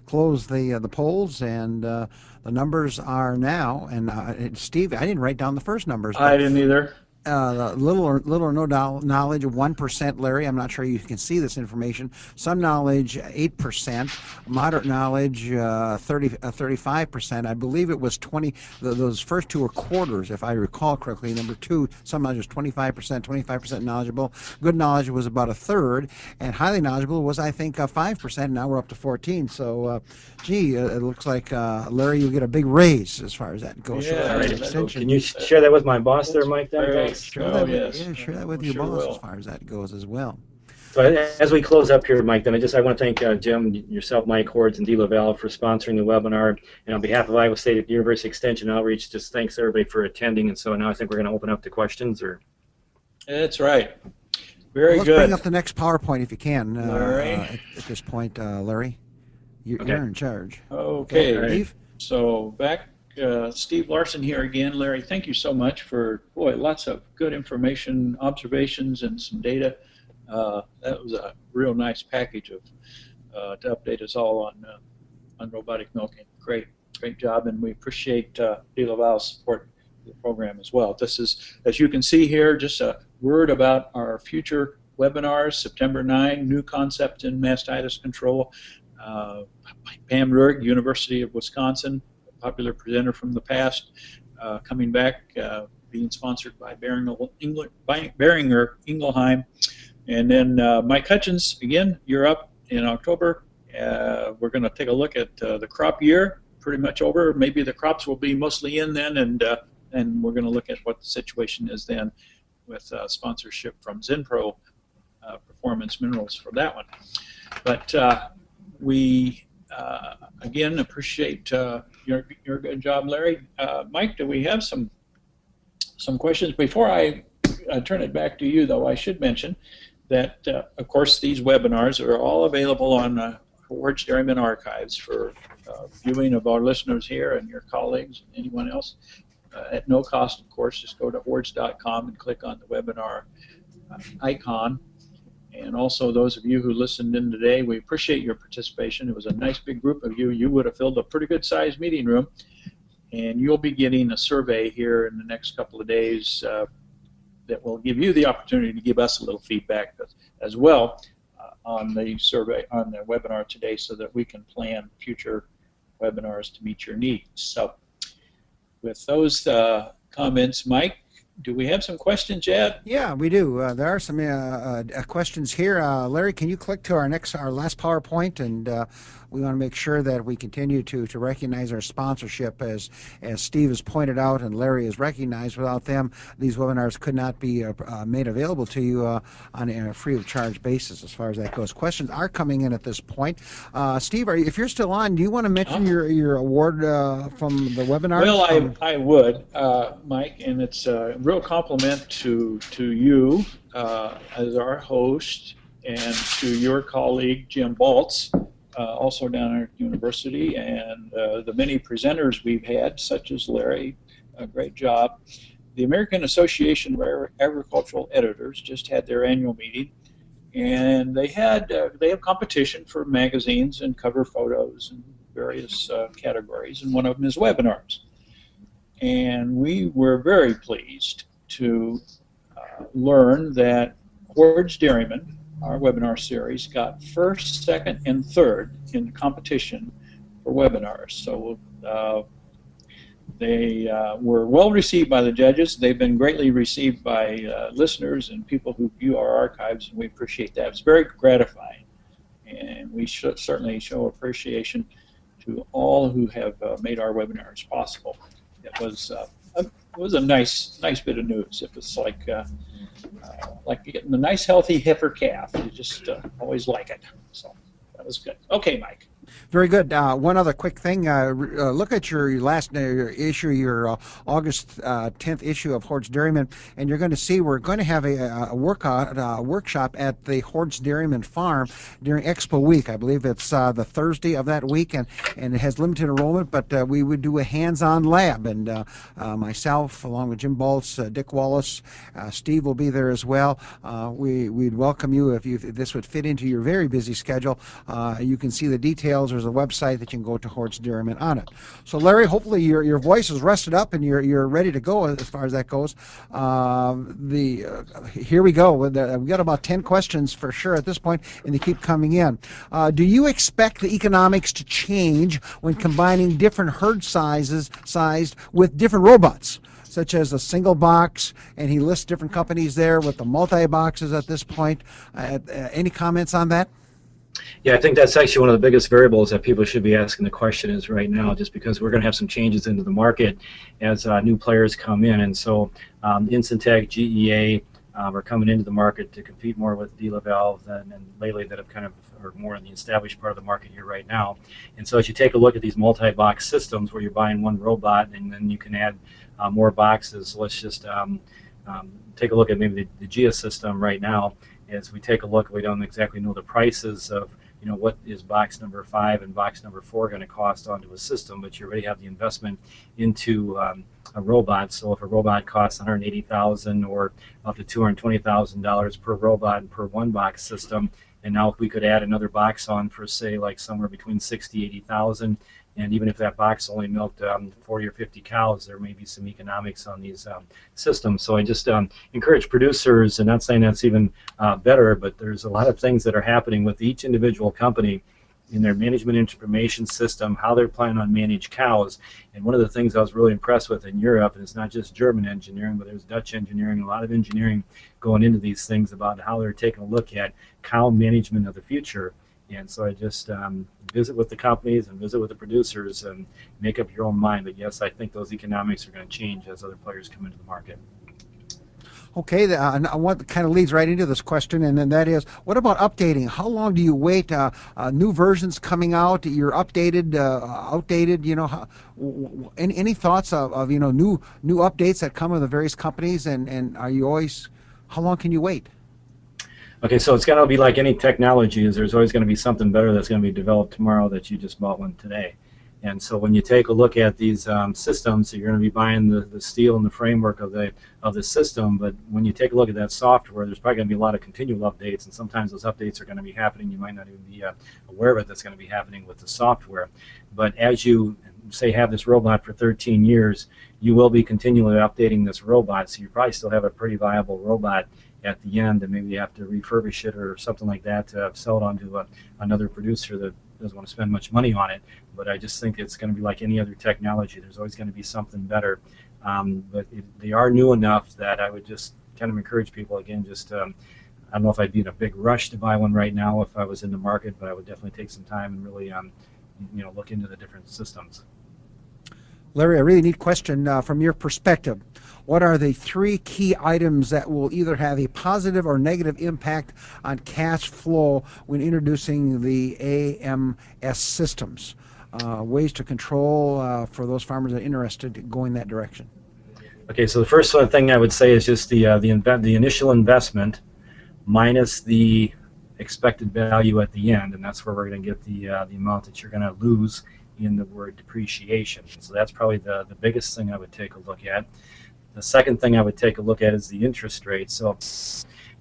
close the polls, and the numbers are now. And Steve, I didn't write down the first numbers. I didn't either. Little or no knowledge, 1%, Larry. I'm not sure you can see this information. Some knowledge, 8%. Moderate knowledge, 35%. I believe it was 20. Those first two are quarters, if I recall correctly. Number 2, some knowledge was 25% knowledgeable. Good knowledge was about 1/3, and highly knowledgeable was, I think, 5%. Now we're up to 14. So, gee, it looks like Larry, you'll get a big raise as far as that goes. Yeah, Can you share that with my boss there, Mike? Share that with your boss as far as that goes as well. So as we close up here, Mike, then I want to thank Jim, yourself, Mike, Hoard, and D. LaValle for sponsoring the webinar. And on behalf of Iowa State University Extension Outreach, just thanks everybody for attending. And so now I think we're going to open up to questions. That's right. Very Let's good. Bring up the next PowerPoint if you can, Larry. At this point, Larry. You're in charge. Okay. Steve? So back. Steve Larson here again. Larry, thank you so much for, lots of good information, observations, and some data. That was a real nice package of to update us all on robotic milking. Great job, and we appreciate D. LaValle's support of the program as well. This is, as you can see here, just a word about our future webinars. September 9, new concept in mastitis control. Pam Rurg, University of Wisconsin, popular presenter from the past, coming back, being sponsored by Beringer Ingelheim. And then Mike Hutchins, again, you're up in October. We're going to take a look at the crop year, pretty much over. Maybe the crops will be mostly in then, and we're going to look at what the situation is then with sponsorship from Zinpro Performance Minerals for that one. But we, again, appreciate your good job, Larry. Mike, do we have some questions? Before I turn it back to you, though, I should mention that, of course, these webinars are all available on Hoard's Dairyman archives for viewing of our listeners here and your colleagues and anyone else at no cost, of course. Just go to hoards.com and click on the webinar icon. And also those of you who listened in today, we appreciate your participation. It was a nice big group of you. You would have filled a pretty good sized meeting room. And you'll be getting a survey here in the next couple of days that will give you the opportunity to give us a little feedback as well on the survey, on the webinar today, so that we can plan future webinars to meet your needs. So with those comments, Mike, do we have some questions yet? Yeah, we do. There are some questions here. Larry, can you click to our last PowerPoint, and we want to make sure that we continue to recognize our sponsorship, as Steve has pointed out and Larry has recognized. Without them, these webinars could not be made available to you on a free of charge basis. As far as that goes, questions are coming in at this point. Steve, if you're still on, do you want to mention your award from the webinar? Well, I would, Mike, and it's a real compliment to you as our host, and to your colleague Jim Baltz, also down at university, and the many presenters we've had, such as Larry. A great job. The American Association of Agricultural Editors just had their annual meeting, and they have competition for magazines and cover photos and various categories, and one of them is webinars. And we were very pleased to learn that Hoard's Dairyman, our webinar series, got first, second, and third in the competition for webinars. So they were well received by the judges. They've been greatly received by listeners and people who view our archives, and we appreciate that. It's very gratifying, and we should certainly show appreciation to all who have made our webinars possible. It was a nice bit of news. It was like getting a nice healthy heifer calf. You just always like it. So that was good. Okay, Mike. Very good. One other quick thing. Look at your last issue, your August 10th issue of Hoard's Dairyman, and you're going to see we're going to have a workshop at the Hoard's Dairyman farm during Expo Week. I believe it's the Thursday of that week, and it has limited enrollment, but we would do a hands-on lab, and myself, along with Jim Baltz, Dick Wallace, Steve will be there as well. We'd welcome you if this would fit into your very busy schedule. You can see the details. There's a website that you can go to Hoard's Dairyman on it. So Larry, hopefully your voice is rested up and you're ready to go as far as that goes. Here we go. We've got about 10 questions for sure at this point, and they keep coming in. Do you expect the economics to change when combining different herd sized with different robots, such as a single box, and he lists different companies there with the multi-boxes at this point? Any comments on that? Yeah, I think that's actually one of the biggest variables that people should be asking the question is right now, just because we're going to have some changes into the market as new players come in. And so Incentec, GEA are coming into the market to compete more with DeLaValve and lately that have kind of are more in the established part of the market here right now. And so as you take a look at these multi-box systems where you're buying one robot and then you can add more boxes, let's just take a look at maybe the GEA system right now. As we take a look, we don't exactly know the prices of, what is box number 5 and box number 4 going to cost onto a system, but you already have the investment into a robot. So if a robot costs $180,000 or up to $220,000 per robot and per one box system, and now if we could add another box on for, say, like somewhere between $60,000 $80,000, and even if that box only milked 40 or 50 cows, there may be some economics on these systems. So I just encourage producers, and not saying that's even better, but there's a lot of things that are happening with each individual company in their management information system, how they're planning on manage cows. And one of the things I was really impressed with in Europe, and it's not just German engineering, but there's Dutch engineering, a lot of engineering going into these things about how they're taking a look at cow management of the future. And so I just visit with the companies and visit with the producers and make up your own mind. But yes, I think those economics are going to change as other players come into the market. Okay, what kind of leads right into this question, and then that is, what about updating? How long do you wait? New versions coming out, you're outdated. Any thoughts of new updates that come with the various companies, and are you always? How long can you wait? Okay, so it's going to be like any technology. There's always going to be something better that's going to be developed tomorrow that you just bought one today. And so when you take a look at these systems, so you're going to be buying the steel and the framework of the system, but when you take a look at that software, there's probably going to be a lot of continual updates, and sometimes those updates are going to be happening. You might not even be aware of it. That's going to be happening with the software. But as you, say, have this robot for 13 years, you will be continually updating this robot, so you probably still have a pretty viable robot at the end, and maybe you have to refurbish it or something like that to sell it on to another producer that doesn't want to spend much money on it, but I just think it's going to be like any other technology. There's always going to be something better. But they are new enough that I would just kind of encourage people, again, just I don't know if I'd be in a big rush to buy one right now if I was in the market, but I would definitely take some time and really look into the different systems. Larry, a really neat question from your perspective. What are the 3 key items that will either have a positive or negative impact on cash flow when introducing the AMS systems? Ways to control for those farmers that are interested in going that direction. Okay, so the first thing I would say is just the initial investment minus the expected value at the end, and that's where we're going to get the amount that you're going to lose in the word depreciation. So that's probably the biggest thing I would take a look at. The second thing I would take a look at is the interest rate. So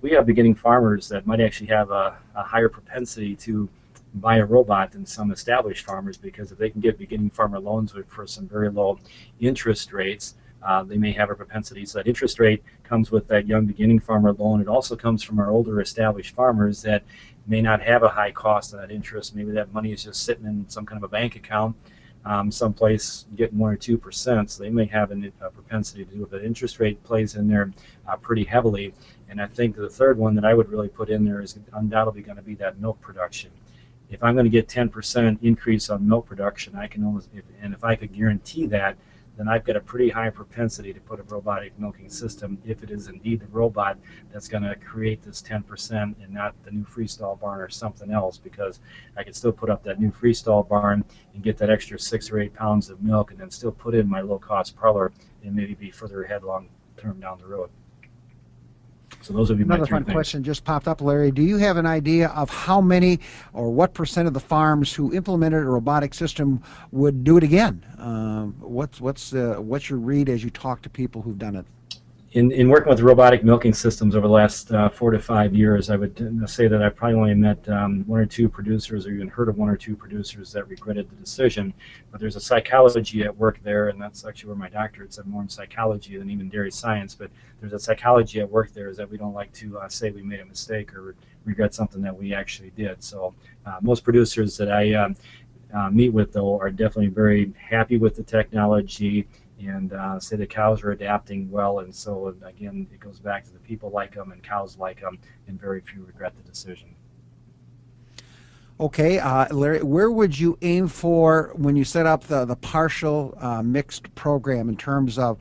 we have beginning farmers that might actually have a higher propensity to buy a robot than some established farmers, because if they can get beginning farmer loans for some very low interest rates, they may have a propensity. So that interest rate comes with that young beginning farmer loan. It also comes from our older established farmers that may not have a high cost of that interest. Maybe that money is just sitting in some kind of a bank account someplace getting 1 or 2%, so they may have a propensity to do it. But interest rate plays in there pretty heavily. And I think the third one that I would really put in there is undoubtedly going to be that milk production. If I'm going to get 10% increase on milk production, I can almost, if I could guarantee that, then I've got a pretty high propensity to put a robotic milking system, if it is indeed the robot that's going to create this 10% and not the new freestall barn or something else, because I could still put up that new freestall barn and get that extra 6 or 8 pounds of milk and then still put in my low-cost parlor and maybe be further ahead long term down the road. So those would be my 3 Another fun things. question just popped up, Larry. Do you have an idea of how many or what % of the farms who implemented a robotic system would do it again? What's your read as you talk to people who've done it? In working with robotic milking systems over the last 4 to 5 years, I would say that I probably only met 1 or 2 producers, or even heard of 1 or 2 producers that regretted the decision. But there's a psychology at work there, and that's actually where my doctorate's more in psychology than even dairy science. But there's a psychology at work there, is that we don't like to say we made a mistake or regret something that we actually did. So most producers that I meet with, though, are definitely very happy with the technology, and say the cows are adapting well. And so again, it goes back to the people like them and cows like them, and very few regret the decision. Okay, Larry, where would you aim for when you set up the partial mixed program in terms of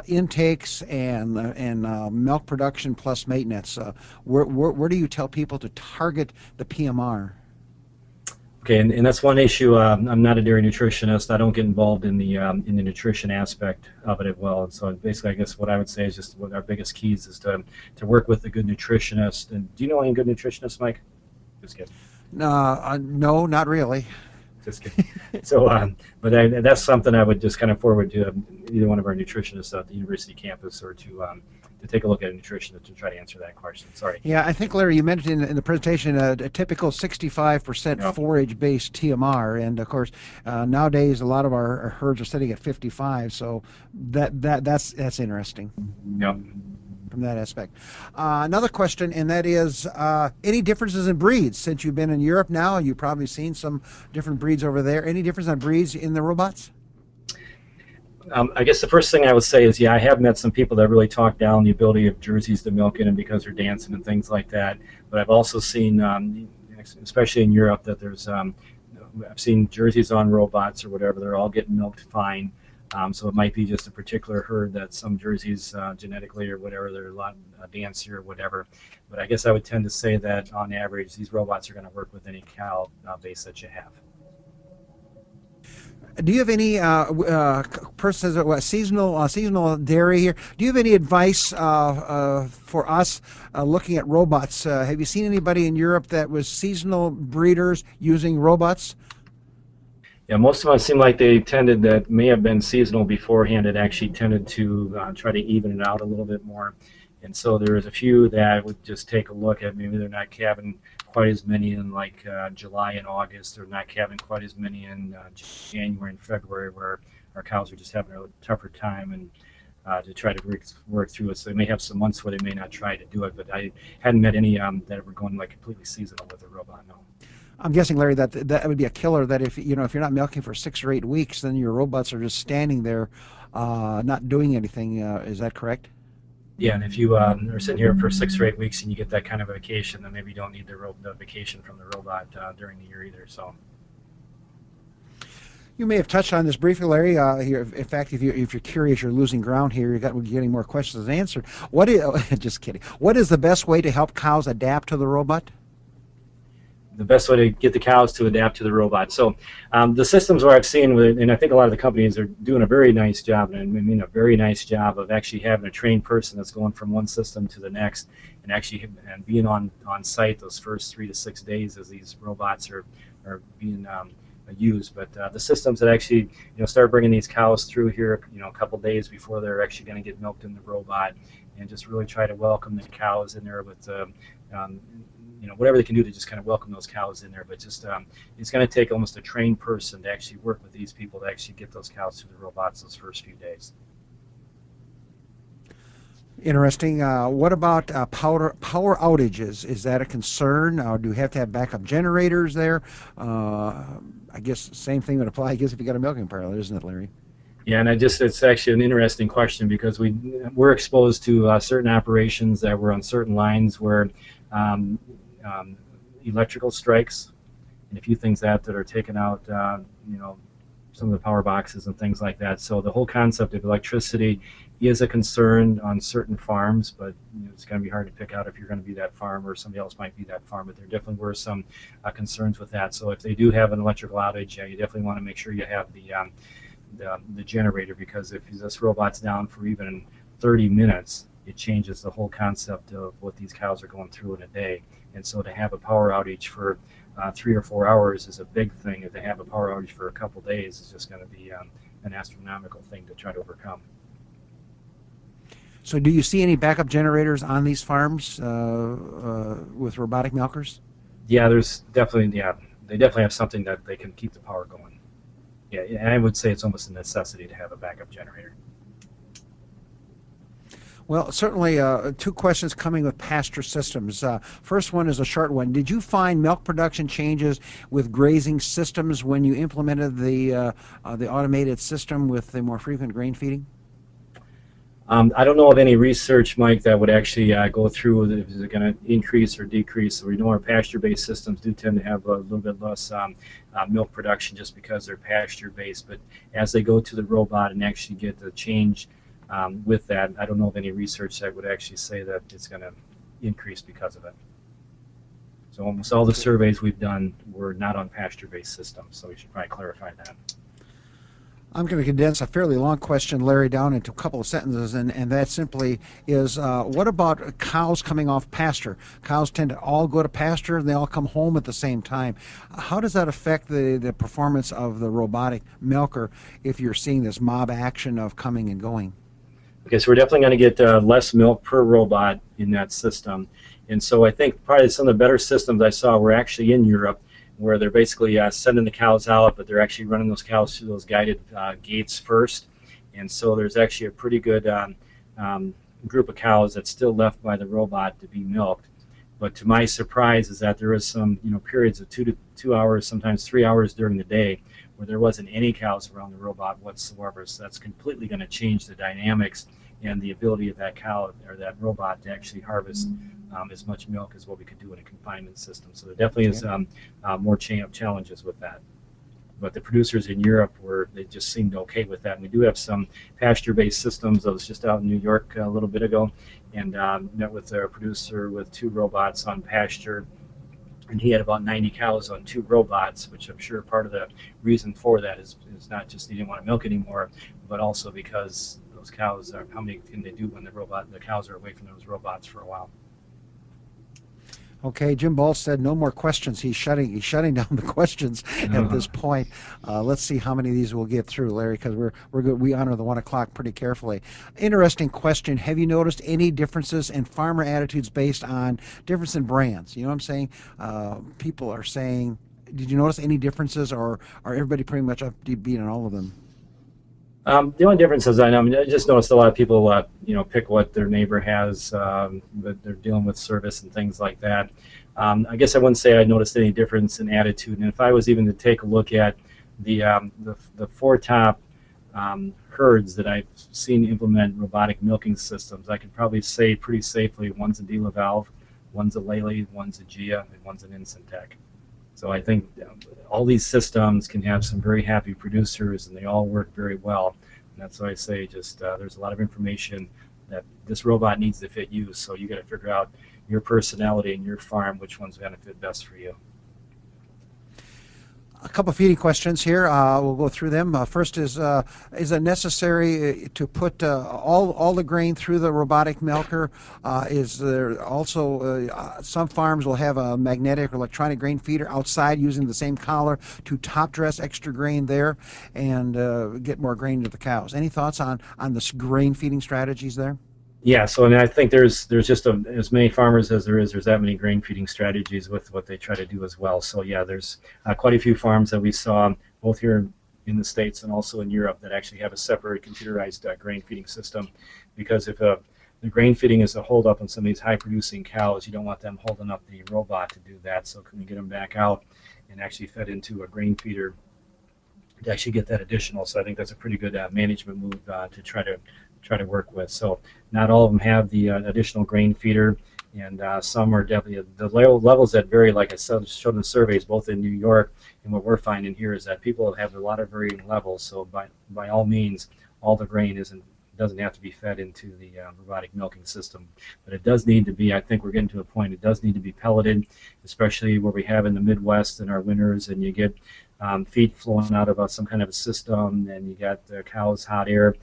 intakes and milk production plus maintenance? Where do you tell people to target the PMR? Okay, and that's one issue. I'm not a dairy nutritionist. I don't get involved in the nutrition aspect of it as well. And so basically, I guess what I would say is just what our biggest keys is to work with a good nutritionist. And do you know any good nutritionists, Mike? Just kidding. No, not really. Just kidding. So, but that's something I would just kind of forward to either one of our nutritionists at the university campus, or to take a look at a nutritionist to try to answer that question. Sorry. Yeah, I think, Larry, you mentioned in the presentation a typical 65% Yep. forage-based TMR, and of course nowadays a lot of our herds are sitting at 55. So that's interesting. Yep. From that aspect. Another question, and that is any differences in breeds? Since you've been in Europe now, you've probably seen some different breeds over there. Any difference in breeds in the robots? I guess the first thing I would say is, yeah, I have met some people that really talk down the ability of Jerseys to milk in them because they're dancing and things like that. But I've also seen, especially in Europe, that there's, I've seen Jerseys on robots or whatever, they're all getting milked fine. So it might be just a particular herd that some Jerseys genetically or whatever, they're a lot dancier or whatever. But I guess I would tend to say that on average, these robots are going to work with any cow base that you have. Do you have any seasonal dairy here? Do you have any advice for us looking at robots? Have you seen anybody in Europe that was seasonal breeders using robots? Yeah, most of them seem like they tended, that may have been seasonal beforehand, it actually tended to try to even it out a little bit more. And so there's a few that would just take a look at, maybe they're not calving quite as many in like July and August, or not calving quite as many in January and February, where our cows are just having a tougher time, and to try to work through it. So they may have some months where they may not try to do it, but I hadn't met any that were going like completely seasonal with a robot, no. I'm guessing, Larry, that that would be a killer. That if if you're not milking for 6 or 8 weeks, then your robots are just standing there, not doing anything. Is that correct? Yeah, and if you are sitting here for 6 or 8 weeks and you get that kind of vacation, then maybe you don't need the vacation from the robot during the year either. So. You may have touched on this briefly, Larry. Here, in fact, if you're curious, you're losing ground here. We're getting more questions answered. What is just kidding? What is the best way to help cows adapt to the robot? The best way to get the cows to adapt to the robot. So the systems where I've seen, and I think a lot of the companies are doing a very nice job, and I mean a very nice job of actually having a trained person that's going from one system to the next, and actually being on site those first 3 to 6 days as these robots are being used. But the systems that actually start bringing these cows through here a couple days before they're actually going to get milked in the robot, and just really try to welcome the cows in there with whatever they can do to just kind of welcome those cows in there. But just it's going to take almost a trained person to actually work with these people to actually get those cows through the robots those first few days. Interesting. What about power outages? Is that a concern? Do we have to have backup generators there? I guess same thing would apply, I guess, if you got a milking parlor, isn't it, Larry? Yeah, and it's actually an interesting question, because we're exposed to certain operations that were on certain lines where electrical strikes and a few things that are taken out, some of the power boxes and things like that. So the whole concept of electricity is a concern on certain farms, but it's going to be hard to pick out if you're going to be that farm or somebody else might be that farm. But there definitely were some concerns with that. So if they do have an electrical outage, you definitely want to make sure you have the generator, because if this robot's down for even 30 minutes, it changes the whole concept of what these cows are going through in a day. And so to have a power outage for 3 or 4 hours is a big thing. If they have a power outage for a couple days, it's just going to be an astronomical thing to try to overcome. So do you see any backup generators on these farms with robotic milkers? Yeah, there's definitely, they definitely have something that they can keep the power going. Yeah, and I would say it's almost a necessity to have a backup generator. Well, certainly 2 questions coming with pasture systems. First one is a short one. Did you find milk production changes with grazing systems when you implemented the automated system with the more frequent grain feeding? I don't know of any research, Mike, that would actually go through if it's going to increase or decrease. So we know our pasture-based systems do tend to have a little bit less milk production just because they're pasture-based. But as they go to the robot and actually get the change with that, I don't know of any research that would actually say that it's going to increase because of it. So almost all the surveys we've done were not on pasture-based systems, so we should probably clarify that. I'm going to condense a fairly long question, Larry, down into a couple of sentences, and that simply is, what about cows coming off pasture? Cows tend to all go to pasture, and they all come home at the same time. How does that affect the performance of the robotic milker if you're seeing this mob action of coming and going? Okay, so we're definitely going to get less milk per robot in that system. And so I think probably some of the better systems I saw were actually in Europe, where they're basically sending the cows out, but they're actually running those cows through those guided gates first. And so there's actually a pretty good group of cows that's still left by the robot to be milked. But to my surprise is that there is some periods of 2 hours, sometimes 3 hours during the day where there wasn't any cows around the robot whatsoever. So that's completely going to change the dynamics and the ability of that cow or that robot to actually harvest as much milk as what we could do in a confinement system. So there definitely is more challenges with that. But the producers in Europe they just seemed okay with that. And we do have some pasture-based systems. I was just out in New York a little bit ago and met with a producer with 2 robots on pasture. And he had about 90 cows on 2 robots, which I'm sure part of the reason for that is not just he didn't want to milk anymore, but also because those cows how many can they do when the cows are away from those robots for a while. Okay, Jim Ball said no more questions. He's shutting down the questions at this point. Let's see how many of these we'll get through, Larry, because we're good. We honor the 1 o'clock pretty carefully. Interesting question. Have you noticed any differences in farmer attitudes based on difference in brands? You know what I'm saying? People are saying, did you notice any differences, or are everybody pretty much up to beat on all of them? The only difference is I just noticed a lot of people pick what their neighbor has, but they're dealing with service and things like that. I guess I wouldn't say I noticed any difference in attitude. And if I was even to take a look at the four top herds that I've seen implement robotic milking systems, I could probably say pretty safely one's a Dela Valve, one's a Lely, one's a Gia, and one's an Incentec. So I think all these systems can have some very happy producers, and they all work very well. And that's why I say just there's a lot of information that this robot needs to fit you, so you got to figure out your personality and your farm, which one's going to fit best for you. A couple of feeding questions here. We'll go through them. First is it necessary to put all the grain through the robotic milker? Is there also some farms will have a magnetic or electronic grain feeder outside using the same collar to top dress extra grain there and get more grain to the cows? Any thoughts on the grain feeding strategies there? Yeah, so I mean, I think there's just as many farmers as there's that many grain feeding strategies with what they try to do as well. So yeah, there's quite a few farms that we saw both here in the States and also in Europe that actually have a separate computerized grain feeding system, because if the grain feeding is a holdup on some of these high producing cows, you don't want them holding up the robot to do that. So can we get them back out and actually fed into a grain feeder to actually get that additional? So I think that's a pretty good management move to try to work with. So not all of them have the additional grain feeder, and some are definitely the levels that vary. Like I said, showed in the surveys both in New York, and what we're finding here is that people have a lot of varying levels. So by all means, all the grain doesn't have to be fed into the robotic milking system, but it does need to be. I think we're getting to a point. It does need to be pelleted, especially where we have in the Midwest in our winters, and you get feed flowing out of some kind of a system, and you got the cows' hot air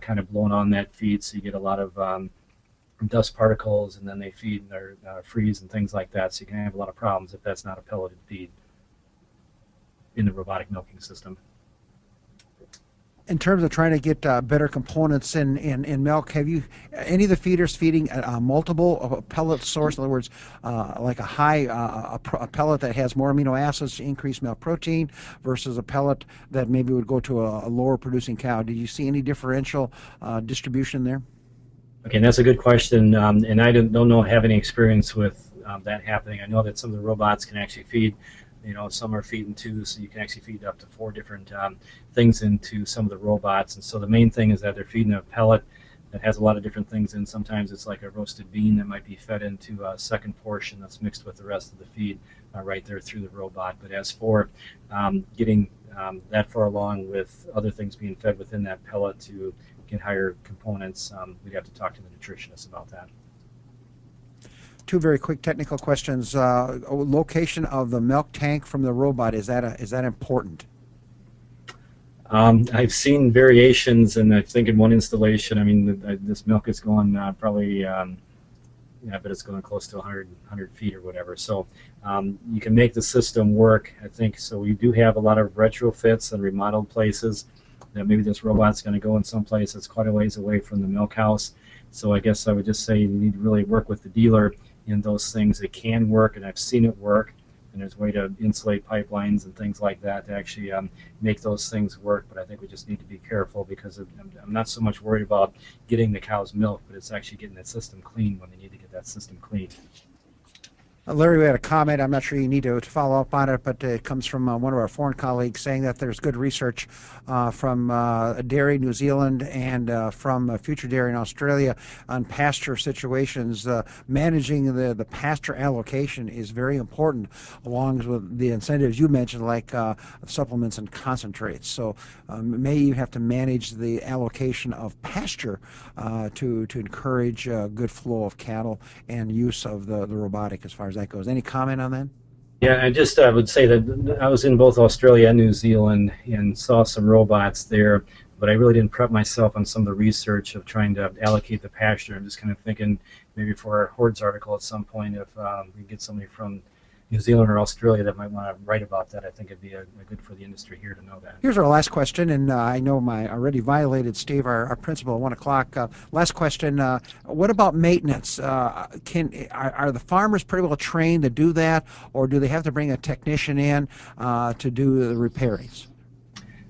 kind of blowing on that feed, so you get a lot of dust particles, and then they feed or freeze and things like that. So you can have a lot of problems if that's not a pelleted feed in the robotic milking system. In terms of trying to get better components in milk, have you any of the feeders feeding multiple pellet source? In other words, like a pellet that has more amino acids to increase milk protein versus a pellet that maybe would go to a lower producing cow. Did you see any differential distribution there? Okay, that's a good question, and I don't have any experience with that happening. I know that some of the robots can actually feed. Some are feeding two, so you can actually feed up to 4 different things into some of the robots. And so the main thing is that they're feeding a pellet that has a lot of different things in. Sometimes it's like a roasted bean that might be fed into a second portion that's mixed with the rest of the feed right there through the robot. But as for getting that far along with other things being fed within that pellet to get higher components, we'd have to talk to the nutritionist about that. 2 very quick technical questions. Location of the milk tank from the robot, is that important? I've seen variations, and I think in one installation, I mean, this milk is going probably, I bet it's going close to 100 feet or whatever. So you can make the system work, I think. So we do have a lot of retrofits and remodeled places that maybe this robot's going to go in some place that's quite a ways away from the milk house. So I guess I would just say you need to really work with the dealer in those things. It can work, and I've seen it work, and there's a way to insulate pipelines and things like that to actually make those things work. But I think we just need to be careful, because I'm not so much worried about getting the cow's milk, but it's actually getting that system clean when they need to get that system clean. Larry, we had a comment. I'm not sure you need to follow up on it, but it comes from one of our foreign colleagues saying that there's good research from Dairy New Zealand and from Future Dairy in Australia on pasture situations. Managing the pasture allocation is very important, along with the incentives you mentioned, like supplements and concentrates. So may you have to manage the allocation of pasture to encourage good flow of cattle and use of the robotic as far as that goes. Any comment on that? Yeah, I just would say that I was in both Australia and New Zealand and saw some robots there, but I really didn't prep myself on some of the research of trying to allocate the pasture. I'm just kind of thinking maybe for our Hoard's article at some point, if we get somebody from New Zealand or Australia that might want to write about that, I think it'd be good for the industry here to know that. Here's our last question, and I know I already violated Steve, our principal, at 1 o'clock. Last question, what about maintenance? Are the farmers pretty well trained to do that, or do they have to bring a technician in to do the repairings?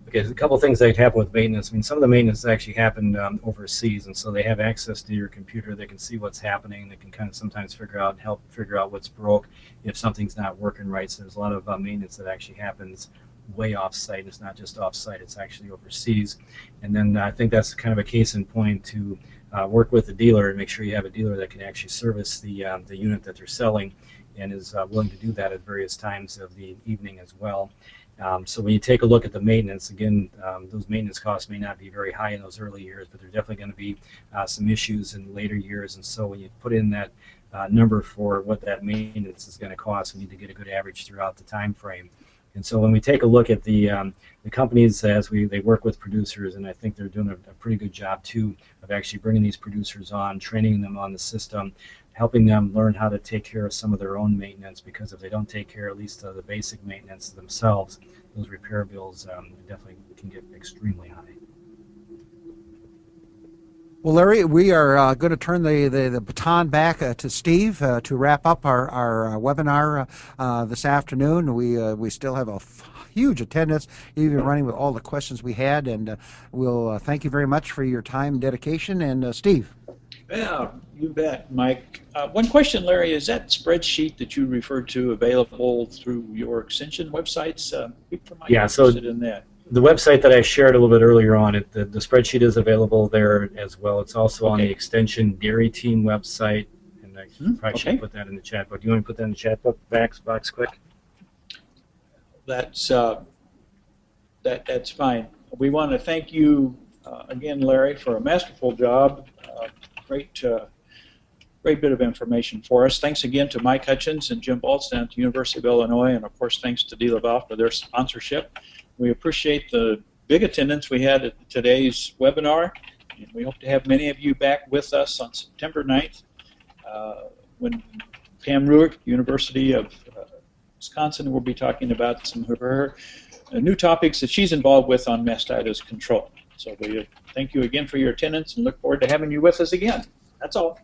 Okay, there's a couple things that happen with maintenance. I mean, some of the maintenance actually happened overseas, and so they have access to your computer. They can see what's happening. They can kind of sometimes help figure out what's broke if something's not working right. So there's a lot of maintenance that actually happens way off-site. It's not just off-site; it's actually overseas. And then I think that's kind of a case in point to work with the dealer and make sure you have a dealer that can actually service the unit that they're selling, and is willing to do that at various times of the evening as well. So when you take a look at the maintenance, again, those maintenance costs may not be very high in those early years, but they're definitely going to be some issues in later years. And so when you put in that number for what that maintenance is going to cost, we need to get a good average throughout the time frame. And so when we take a look at the companies as they work with producers, and I think they're doing a pretty good job too of actually bringing these producers on, training them on the system, helping them learn how to take care of some of their own maintenance, because if they don't take care at least of the basic maintenance themselves, those repair bills definitely can get extremely high. Well, Larry, we are going to turn the baton back to Steve to wrap up our webinar this afternoon. We still have a huge attendance, even running with all the questions we had, and we'll thank you very much for your time and dedication. And Steve. Yeah, you bet, Mike. One question, Larry, is that spreadsheet that you referred to available through your extension websites? People might be interested in that. The website that I shared a little bit earlier on, the spreadsheet is available there as well. It's also on the Extension Dairy Team website, and I probably should put that in the chat. But do you want to put that in the chat box quick? That's fine. We want to thank you again, Larry, for a masterful job. Great bit of information for us. Thanks again to Mike Hutchins and Jim Baltz down at the University of Illinois, and of course thanks to DeLaval for their sponsorship. We appreciate the big attendance we had at today's webinar, and we hope to have many of you back with us on September 9th when Pam Ruick, University of Wisconsin, will be talking about some of her new topics that she's involved with on mastitis control. So we thank you again for your attendance and look forward to having you with us again. That's all.